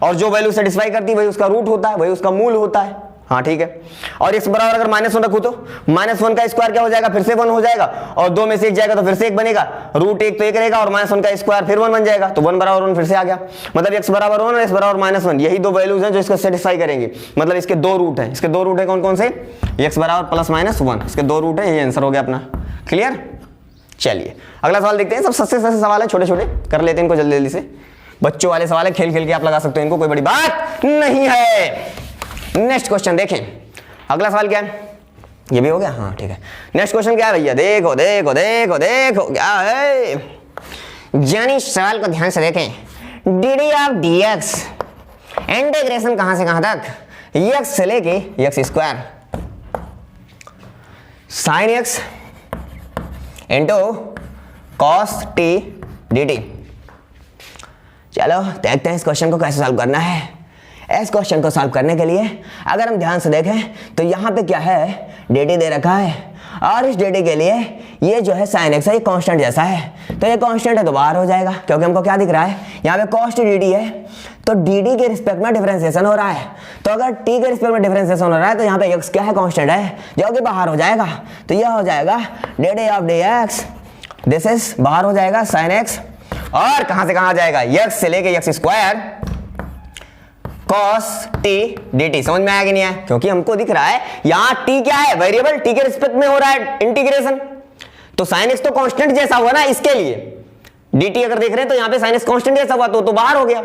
और जो वैल्यू सेटिस्फाई करती है वही उसका रूट होता है, वही उसका मूल होता है। हाँ ठीक है, और x बराबर अगर -1 रखूं तो -1 का स्क्वायर क्या हो जाएगा, फिर से 1 हो जाएगा और 2 में से 1 जाएगा तो फिर से 1 बनेगा, रूट 1 तो 1 रहेगा और -1 का स्क्वायर फिर 1 बन जाएगा, तो 1 बराबर 1 फिर से आ गया। मतलब x बराबर 1 और x बराबर -1 यही दो वैल्यूज हैं जो इसको सेटिस्फाई करेंगे। मतलब इसके 2 रूट हैं, इसके 2 रूट है कौन कौन से, x बराबर +-1, इसके 2 रूट है, ये आंसर हो गया अपना। क्लियर, चलिए अगला सवाल देखते हैं। सब सस्ते सवाल है, छोटे छोटे कर लेते हैं इनको जल्दी जल्दी से, बच्चों वाले सवाल है, खेल खेल के आप लगा सकते हो इनको, कोई बड़ी बात नहीं है। नेक्स्ट क्वेश्चन देखें, अगला सवाल क्या है, ये भी हो गया, हाँ ठीक है। नेक्स्ट क्वेश्चन क्या है भैया, देखो क्या है, यानी सवाल को ध्यान से देखें। D D of D X integration कहां से कहां तक, एक्स से लेके X square sine x into cos T D T. चलो देखते हैं इस क्वेश्चन को कैसे सॉल्व करना है। इस क्वेश्चन को सॉल्व करने के लिए अगर हम ध्यान से देखें तो यहाँ पे क्या है, डी टी दे रखा है और इस डी टी के लिए ये जो है साइन एक्स है, ये कांस्टेंट जैसा है, तो ये कांस्टेंट है तो बाहर हो जाएगा क्योंकि हमको क्या दिख रहा है, यहाँ पे कॉस टी डी टी है, तो डी टी के रिस्पेक्ट में डिफरेंशिएशन हो रहा है। तो अगर टी के रिस्पेक्ट में डिफरेंशिएशन हो रहा है तो यहाँ पे एक्स क्या है, कांस्टेंट है जो कि बाहर हो जाएगा। तो यह हो जाएगा D D of D x, this is बाहर हो जाएगा साइन एक्स और कहां से कहां आ जाएगा, एक्स से लेके X square cos t dt। समझ में आया कि नहीं आया, क्योंकि हमको दिख रहा है यहाँ t क्या है, वेरिएबल, t के रिस्पेक्ट में हो रहा है इंटीग्रेशन, तो sin x तो कांस्टेंट जैसा हुआ ना, इसके लिए dt अगर देख रहे हैं तो यहाँ पे sin x कांस्टेंट जैसा हुआ तो बाहर हो गया।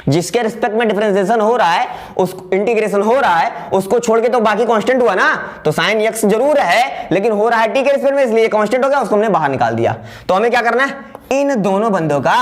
जिसके रिस्पेक्ट में डिफरेंशिएशन हो रहा है, उस इंटीग्रेशन हो रहा है, उसको छोड़ के तो बाकी कांस्टेंट हुआ ना। तो साइन x जरूर है लेकिन हो रहा है t के रिस्पेक्ट में, इसलिए कांस्टेंट हो गया, उसको हमने बाहर निकाल दिया। तो हमें क्या करना है, इन दोनों बंदों का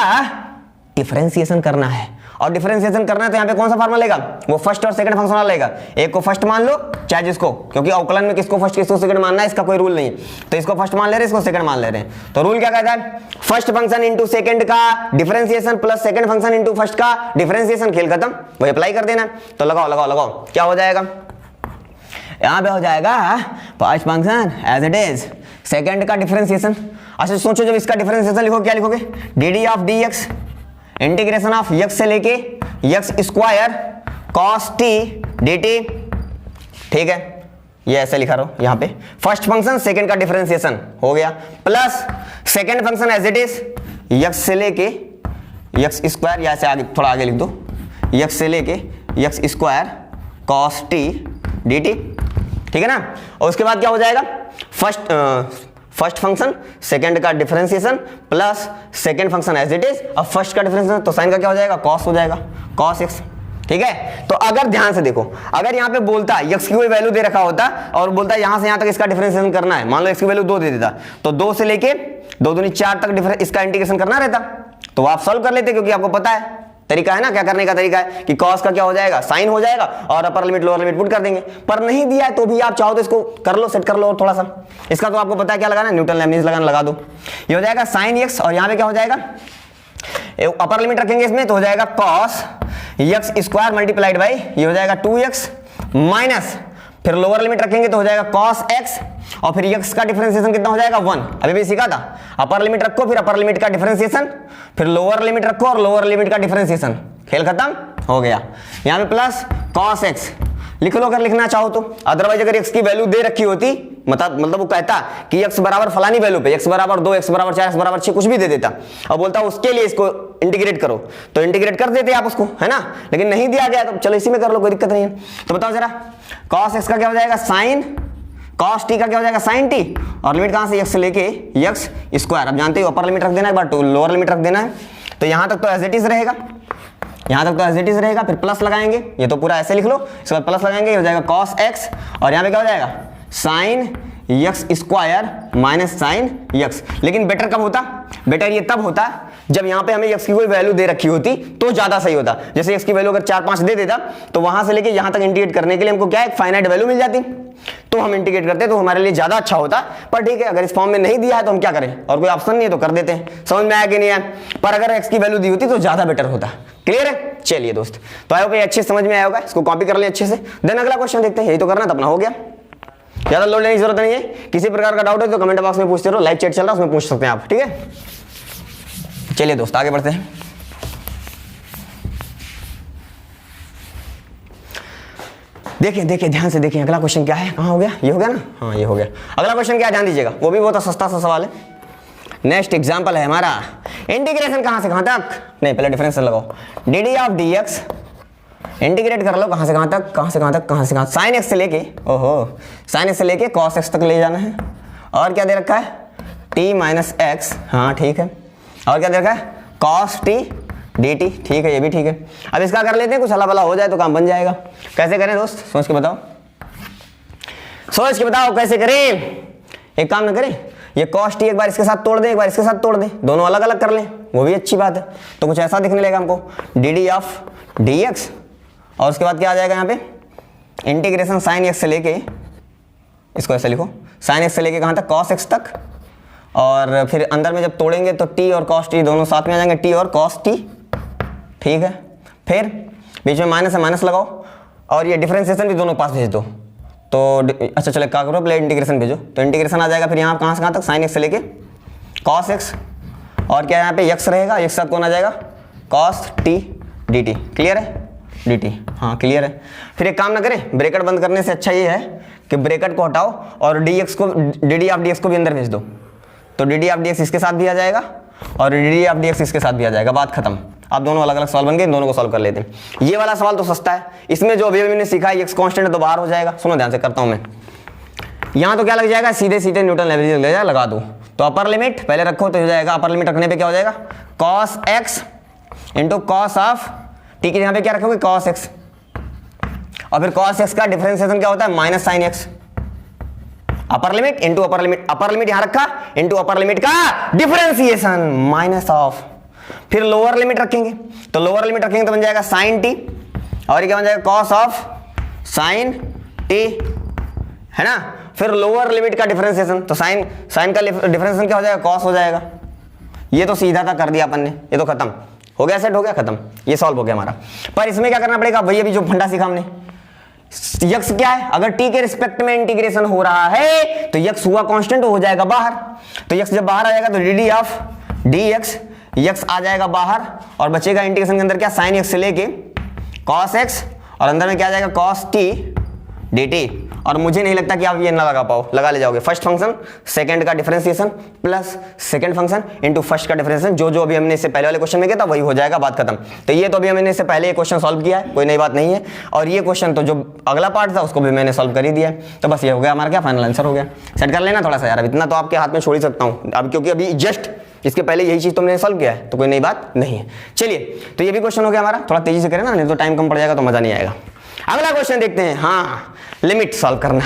डिफरेंशिएशन करना है। और डिफरेंशिएशन करना है तो यहाँ पे कौन सा फार्मूला लेगा, वो फर्स्ट और सेकंड फंक्शन वाला लेगा। एक को फर्स्ट मान लो चाहे जिसको, क्योंकि अवकलन में किसको फर्स्ट किसको सेकंड मानना है इसका कोई रूल नहीं, तो इसको फर्स्ट मान ले रहे हैं, इसको सेकंड मान ले रहे हैं। तो रूल क्या कहता है, फर्स्ट फंक्शन इंटू सेकंड का differentiation plus second function into first का डिफरेंशिएशन, खेल खत्म, वही अप्लाई कर देना। तो लगाओ लगाओ लगाओ, क्या हो जाएगा, यहाँ पे हो जाएगा first function as it is second का डिफरेंशिएशन। अच्छा सोचो, जब इसका डिफरेंशिएशन लिखो क्या लिखोगे, D D of D X integration of X से लेके X square cos T D T, ठीक है, ये ऐसे लिखा रहो यहाँ पे, फर्स्ट फंक्शन सेकंड का डिफरेंशिएशन हो गया, plus second function as it is X से लेके यक्स स्क्वायर, या ऐसे आगे थोड़ा आगे लिख दो, यक्स से लेके X square cos T D T, ठीक है ना। और उसके बाद क्या हो जाएगा, फर्स्ट फंक्शन सेकंड का differentiation plus second function as it is, अब फर्स्ट का डिफरेंशिएशन, तो साइन का क्या हो जाएगा, कॉस हो जाएगा, कॉस एक्स, ठीक है। तो अगर ध्यान से देखो, अगर यहाँ पे बोलता x की कोई वैल्यू दे रखा होता और बोलता यहां से यहां तक इसका डिफरेंशिएशन करना है, मान लो x की वैल्यू 2 दे देता, तो 2 से लेके 2 दूनी 4 तक इसका इंटीग्रेशन करना रहता, तो आप सॉल्व कर लेते, क्योंकि आपको पता है तरीका है ना, क्या करने का तरीका है कि cos का क्या हो जाएगा, साइन हो जाएगा और upper limit lower limit put कर देंगे। पर नहीं दिया है तो भी आप चाहो तो इसको कर लो, सेट कर लो, और थोड़ा सा इसका तो आपको पता है क्या लगाना है, न्यूटन लेबनीज लगाना, लगा दो। ये हो जाएगा साइन x, और यहाँ पे क्या हो जाएगा, अपर लिमिट रखेंगे इसमें तो हो जाएगा cos x square multiplied by ये हो जाएगा 2x माइनस, फिर लोअर लिमिट रखेंगे तो हो जाएगा cos x, और फिर x का डिफरेंशिएशन कितना हो जाएगा 1, अभी भी सीखा था, अपर लिमिट रखो फिर अपर लिमिट का डिफरेंशिएशन, फिर लोअर लिमिट रखो और लोअर लिमिट का डिफरेंशिएशन, खेल खत्म हो गया। यहाँ पे प्लस cos x लिख लो अगर लिखना चाहो तो, अदरवाइज अगर x की वैल्यू दे रखी होती, मतलब वो कहता कि x बराबर फलानी वैल्यू पे, x बराबर 2, x बराबर 4, x बराबर 6 कुछ भी दे देता, और बोलता उसके लिए इसको इंटीग्रेट करो, तो इंटीग्रेट कर देते आप उसको, है ना, लेकिन नहीं दिया गया तो चलो इसी में कर लो, कोई दिक्कत नहीं है। तो बताओ जरा, cos x का क्या हो जाएगा साइन, cos t का क्या हो जाएगा साइन t, और लिमिट कहां से x से लेके x स्क्वायर, अब जानते हो अपर लिमिट रख देना है, बट लोअर लिमिट रख देना है, तो यहां तक तो एज इट इज रहेगा, यहां तक तो एज इट इज रहेगा, फिर प्लस लगाएंगे, ये तो पूरा ऐसे लिख लो, इसके बाद प्लस लगाएंगे, ये हो जाएगा cos x, और यहाँ पे क्या हो जाएगा sine x square minus sine x। लेकिन बेटर कब होता, बेटर ये तब होता जब यहाँ पे हमें x की कोई वैल्यू दे रखी होती तो ज्यादा सही होता। जैसे x की वैल्यू अगर 4-5 दे देता तो वहां से लेके यहाँ तक इंटीग्रेट करने के लिए हमको क्या एक फाइनाइट वैल्यू मिल जाती, तो हम इंटीग्रेट करते तो हमारे लिए ज्यादा अच्छा होता। पर ठीक है, अगर इस फॉर्म में नहीं दिया है तो हम क्या करें, और कोई ऑप्शन नहीं है तो कर देते हैं। समझ में आया कि नहीं आया, पर अगर x की वैल्यू दी होती तो ज्यादा बेटर होता। क्लियर है, चलिए दोस्त, तो आई होप ये अच्छे समझ में आया होगा, इसको कॉपी कर ले अच्छे से। देन अगला क्वेश्चन देखते हैं, यही तो करना था अपना, हो गया, ज्यादा लोड लेने की जरूरत नहीं है। किसी प्रकार का डाउट है तो कमेंट बॉक्स में पूछते रहो, लाइव चैट चल रहा है उसमें पूछ सकते हैं आप, ठीक है। चलिए दोस्त आगे बढ़ते हैं। देखिए देखिए ध्यान से देखिए, अगला क्वेश्चन क्या है, कहाँ हो गया, ये हो गया ना, हाँ ये हो गया। अगला क्वेश्चन क्या है ध्यान दीजिएगा, वो भी बहुत सस्ता सा सवाल है। नेक्स्ट एग्जांपल है हमारा, इंटीग्रेशन कहां से कहां तक, नहीं पहले डिफरेंशियल लगाओ, D D of D x integrate कर लो, कहां से कहां तक, कहां से कहां तक, कहां से कहां, साइन एक्स से लेके, ओहो साइन एक्स से लेके कॉस एक्स तक ले जाना है। और क्या दे रखा है, टी माइनस एक्स, हाँ ठीक है। और क्या दे रखा है, कॉस टी डी टी, ठीक है ये भी ठीक है। अब इसका कर लेते हैं, कुछ हला भला हो जाए तो काम बन जाएगा। कैसे करें दोस्त, सोच के बताओ, सोच के बताओ कैसे करें। एक काम ना करें, ये कॉस टी एक बार इसके साथ तोड़ दें, एक बार इसके साथ तोड़ दें, दोनों अलग अलग कर लें, वो भी अच्छी बात है। तो कुछ ऐसा दिखने लगेगा हमको, D D of D x, और उसके बाद क्या आ जाएगा यहाँ पे, इंटीग्रेशन साइन एक्स से लेके, इसको ऐसे लिखो, साइन एक्स से लेके कहाँ तक, कॉस एक्स तक, और फिर अंदर में जब तोड़ेंगे तो टी और कॉस टी दोनों साथ में आ जाएंगे, टी और कॉस टी, ठीक है। फिर बीच में माइनस है, माइनस लगाओ, और ये डिफरेंशिएशन भी दोनों पास भेज दो। तो अच्छा चले क्या करो, पहले इंटीग्रेशन भेजो, तो इंटीग्रेशन आ जाएगा फिर यहाँ कहाँ से कहाँ तक, साइन एक्स से लेके कॉस एक्स, और क्या यहाँ पे एक्स रहेगा, एक साथ कौन आ जाएगा, cos T D T. Clear है, डी टी, हाँ क्लियर है। फिर एक काम ना करें, ब्रैकेट बंद करने से अच्छा ये है कि ब्रैकेट को हटाओ और डी एक्स को, D D of D x को भी अंदर भेज दो, तो D D of D x इसके साथ भी आ जाएगा और D D of D x इसके साथ भी आ जाएगा, बात खत्म। आप दोनों अलग अलग सवाल बन गए, दोनों को सॉल्व कर लेते हैं। ये वाला सवाल तो सस्ता है, इसमें जो अभी मैंने सीखा है एक्स कांस्टेंट है तो बाहर हो जाएगा। सुनो ध्यान से करता हूं मैं, यहाँ तो क्या लग जाएगा, सीधे सीधे न्यूटन लेबनीज लग जाएगा, लगा दो। तो अपर लिमिट पहले रखो तो हो जाएगा, अपर लिमिट रखने पे क्या हो जाएगा, cos x into cos of T के यहाँ पे क्या रखोगे cos x, और फिर cos x का डिफरेंशिएशन क्या होता है minus sine x, upper limit into upper limit, upper limit यहां रखा इंटू अपर लिमिट का डिफरेंशिएशन माइनस ऑफ, फिर लोअर लिमिट रखेंगे, तो लोअर लिमिट रखेंगे तो बन जाएगा साइन टी, और ये क्या बन जाएगा कॉस ऑफ साइन टी, है ना। फिर लोअर लिमिट का डिफरेंशिएशन, तो साइन का डिफरेंशिएशन क्या हो जाएगा कॉस हो जाएगा। ये तो सीधा था कर दिया अपन ने, ये तो खत्म हो गया, सेट हो गया, खत्म, ये सॉल्व हो गया हमारा। पर इसमें क्या करना पड़ेगा भैया, अभी जो फंडा सीखा हमने, यक्स क्या है, अगर टी के रिस्पेक्ट में इंटीग्रेशन हो रहा है तो यक्स हुआ कांस्टेंट हो जाएगा बाहर, तो यक्स जब बाहर आ जाएगा तो डी ऑफ डी एक्स, यक्स आ जाएगा बाहर और बचेगा इंटीग्रेशन के अंदर क्या साइन एक्स से लेके कॉस एक्स, और अंदर में क्या आ जाएगा कॉस टी डी टी। और मुझे नहीं लगता कि आप ये ना लगा पाओ, लगा ले जाओगे। फर्स्ट फंक्शन सेकंड का differentiation plus second function into first का डिफरेंशिएशन, जो अभी हमने इससे पहले वाले क्वेश्चन में किया था वही हो जाएगा, बात खत्म। तो ये तो अभी हमने इससे पहले क्वेश्चन सॉल्व किया है, कोई नई बात नहीं है, और ये क्वेश्चन तो जो अगला पार्ट था उसको भी मैंने सॉल्व कर ही दिया है। तो बस ये हो गया हमारा क्या फाइनल आंसर हो गया। सेट कर लेना थोड़ा सा यार, अब इतना तो आपके हाथ में छोड़ ही सकता हूँ अब, क्योंकि अभी जस्ट इसके पहले यही चीज तुमने सॉल्व किया है, तो कोई नई बात नहीं है। चलिए तो ये भी क्वेश्चन हो गया हमारा, थोड़ा तेजी से करें ना, नहीं तो टाइम कम पड़ जाएगा तो मजा नहीं आएगा। अगला क्वेश्चन देखते हैं। हाँ, लिमिट सॉल्व करना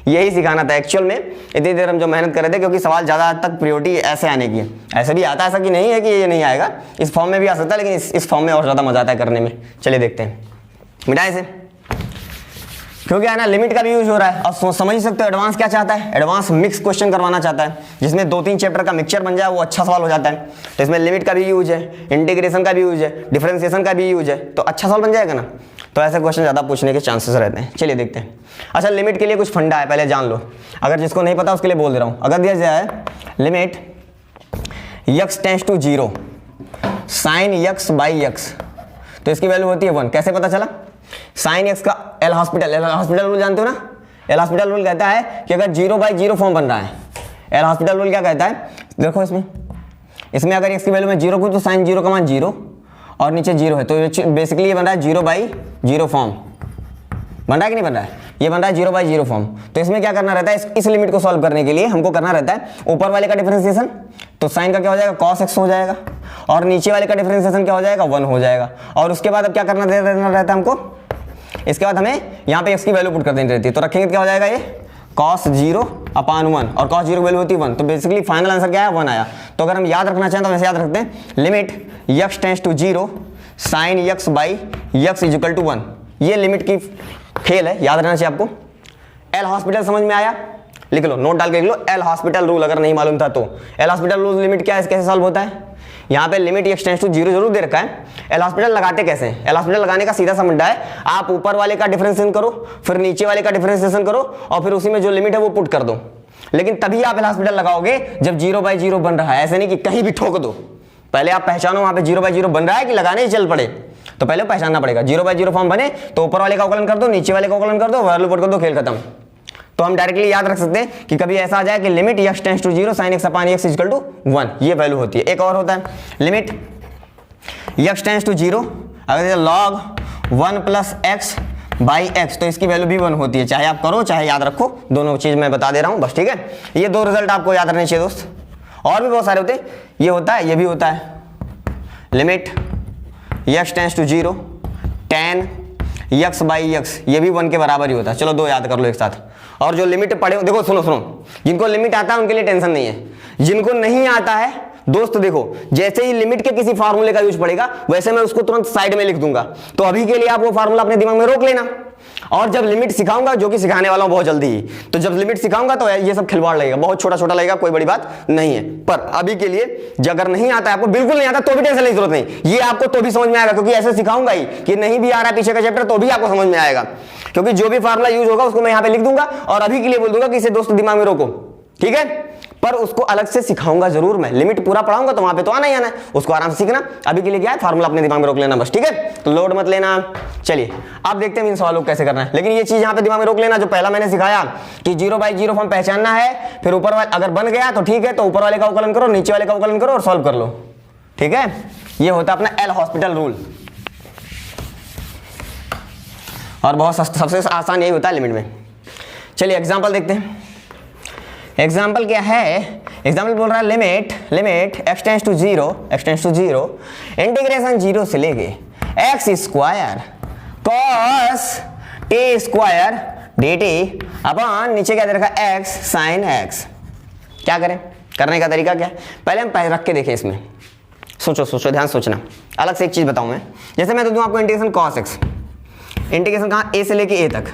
यही सिखाना था एक्चुअल में, इतनी देर हम जो मेहनत कर रहे थे, क्योंकि सवाल ज़्यादा हद तक प्रायोरिटी ऐसे आने की है। ऐसे भी आता है, ऐसा कि नहीं है कि ये नहीं आएगा, इस फॉर्म में भी आ सकता है, लेकिन इस फॉर्म में और ज़्यादा मजा आता है करने में। चलिए देखते हैं, मिटाए से, क्योंकि है ना लिमिट का भी यूज हो रहा है। और समझ ही सकते हो एडवांस क्या चाहता है, एडवांस मिक्स क्वेश्चन करवाना चाहता है, जिसमें 2-3 चैप्टर का मिक्सचर बन जाए, वो अच्छा सवाल हो जाता है। तो इसमें लिमिट का भी यूज है, इंटीग्रेशन का भी यूज है, डिफरेंशिएशन का भी यूज है, तो अच्छा सवाल बन जाएगा ना। तो ऐसे क्वेश्चन ज़्यादा पूछने के चांसेस रहते हैं। चलिए देखते हैं। अच्छा, लिमिट के लिए कुछ फंडा है, पहले जान लो, अगर जिसको नहीं पता उसके लिए बोल दे रहा हूँ। अगर दिया जाए लिमिट यक्स टेंस टू 0 साइन यक्स बाई यक्स, तो इसकी वैल्यू होती है 1। कैसे पता चला? साइन एक्स का एल हॉस्पिटल रूल जानते हो ना। एल हॉस्पिटल रूल कहता है कि अगर 0/0 फॉर्म बन रहा है, एल हॉस्पिटल रूल क्या कहता है, देखो इसमें अगर एक्स की वैल्यू में 0 को, तो साइन 0 का मान 0 और नीचे 0 है, तो बेसिकली ये बन रहा है 0/0 फॉर्म बन रहा है कि नहीं बन रहा है, ये बन रहा है 0/0 फॉर्म। तो इसमें क्या करना रहता है, इस लिमिट को सॉल्व करने के लिए हमको करना रहता है ऊपर वाले का डिफरेंशिएशन, तो साइन का क्या हो जाएगा cos x हो जाएगा, और नीचे वाले का डिफरेंशिएशन क्या हो जाएगा 1 हो जाएगा। और उसके बाद अब क्या करना रहता है हमको, इसके बाद हमें यहाँ पे x की वैल्यू पुट कर देनी रहती है, तो रखेंगे तो क्या हो जाएगा ये cos 0/1, और cos 0 की वैल्यू होती है 1, तो बेसिकली फाइनल आंसर क्या है 1 आया। तो अगर हम याद रखना चाहें तो वैसे याद रखते हैं, limit x tends to 0 sine x by x is equal to 1, ये लिमिट की खेल है, याद रहना चाहिए आपको। एल हॉस्पिटल समझ में आया, लिख लो, नोट डाल के लिख लो एल हॉस्पिटल रूल, अगर नहीं मालूम था तो। एल हॉस्पिटल रूल लिमिट क्या है, कैसे सॉल्व होता है, यहाँ पे लिमिट x टेंस टू 0 जरूर दे रखा है। एल हॉस्पिटल लगाते कैसे हैं, एल हॉस्पिटल लगाने का सीधा सा मुद्दा है, आप ऊपर वाले का डिफरेंशिएशन करो, फिर नीचे वाले का डिफरेंशिएशन करो, और फिर उसी में जो लिमिट है वो पुट कर दो। लेकिन तभी आप एल हॉस्पिटल लगाओगे जब 0/0 बन रहा है, ऐसे नहीं कि कहीं भी ठोक दो। पहले आप पहचानो वहां पे 0/0 बन रहा है कि लगाने ही चल पड़े, तो पहले पहचानना पड़ेगा। 0/0 फॉर्म बने तो ऊपर वाले का अवकलन कर दो, नीचे वाले का अवकलन कर दो, वैल्यू पुट कर दो, खेल खत्म। तो हम डायरेक्टली याद रख सकते हैं कि कभी ऐसा आ जाए कि limit x tends to 0 sin x upon x is equal to 1, ये वैल्यू होती है। एक और होता है लिमिट x टेंस टू 0, अगर log 1 plus x by x, तो इसकी वैल्यू भी 1 होती है। चाहे आप करो चाहे याद रखो, दोनों चीज मैं बता दे रहा हूं बस, ठीक है। ये 2 रिजल्ट आपको याद रखने चाहिए दोस्त, और भी बहुत सारे होते हैं, ये होता है, ये भी होता है। Limit x tends to 0 tan x by x, ये भी 1 के बराबर ही होता है। चलो 2 याद कर लो एक साथ। और जो लिमिट पढ़े, देखो सुनो, जिनको लिमिट आता है उनके लिए टेंशन नहीं है, जिनको नहीं आता है दोस्त, देखो जैसे ही लिमिट के किसी फार्मूले का यूज पड़ेगा वैसे मैं उसको तुरंत साइड में लिख दूंगा, तो अभी के लिए आप वो फार्मूला अपने दिमाग में रोक लेना, और जब लिमिट सिखाऊंगा, जो कि सिखाने वाला हूं बहुत जल्दी ही, तो जब लिमिट सिखाऊंगा तो ये सब खिलवाड़ लगेगा, बहुत छोटा छोटा लगेगा, कोई बड़ी बात नहीं है। पर अभी के लिए अगर नहीं आता है आपको, बिल्कुल नहीं आता, तो भी टेंशन लेने की जरूरत नहीं, ये आपको तो भी समझ में आएगा, क्योंकि ऐसे सिखाऊंगा ही कि नहीं भी आ रहा है पीछे का चैप्टर तो भी आपको समझ में आएगा, क्योंकि जो भी फार्मूला यूज होगा उसको मैं यहाँ पे लिख दूंगा, और अभी के लिए बोल दूंगा कि इसे दोस्त दिमाग में रोको, ठीक है। पर उसको अलग से सिखाऊंगा जरूर मैं, लिमिट पूरा पढ़ाऊंगा तो वहां पे तो आना ही आना है, उसको आराम से सीखना। अभी के लिए क्या है, फार्मूला अपने दिमाग में रोक लेना बस, ठीक है, तो लोड मत लेना। चलिए अब देखते हैं इन सवालों को कैसे करना है, लेकिन ये चीज यहाँ पे दिमाग में रोक लेना, जो पहला मैंने सिखाया कि 0/0 फॉर्म पहचानना है, फिर ऊपर वाले अगर बन गया तो ठीक है, तो ऊपर वाले का अवकलन करो, नीचे वाले का अवकलन करो और सॉल्व कर लो, ठीक है। ये होता है अपना एल हॉस्पिटल रूल, और बहुत सबसे आसान यही होता है लिमिट में। चलिए एग्जाम्पल देखते हैं। एग्जाम्पल क्या है, एग्जाम्पल बोल रहा है limit x tends to 0 integration 0 से लेके X square cos A square dt upon नीचे क्या दे रखा है एक्स साइन एक्स। क्या करें, करने का तरीका क्या है, पहले हम रख के देखें इसमें, सोचो सोचो ध्यान सोचना। अलग से एक चीज बताऊं मैं, जैसे मैं तो दूं आपको इंटीग्रेशन कॉस एक्स, इंटीग्रेशन कहाँ ए से लेके ए तक,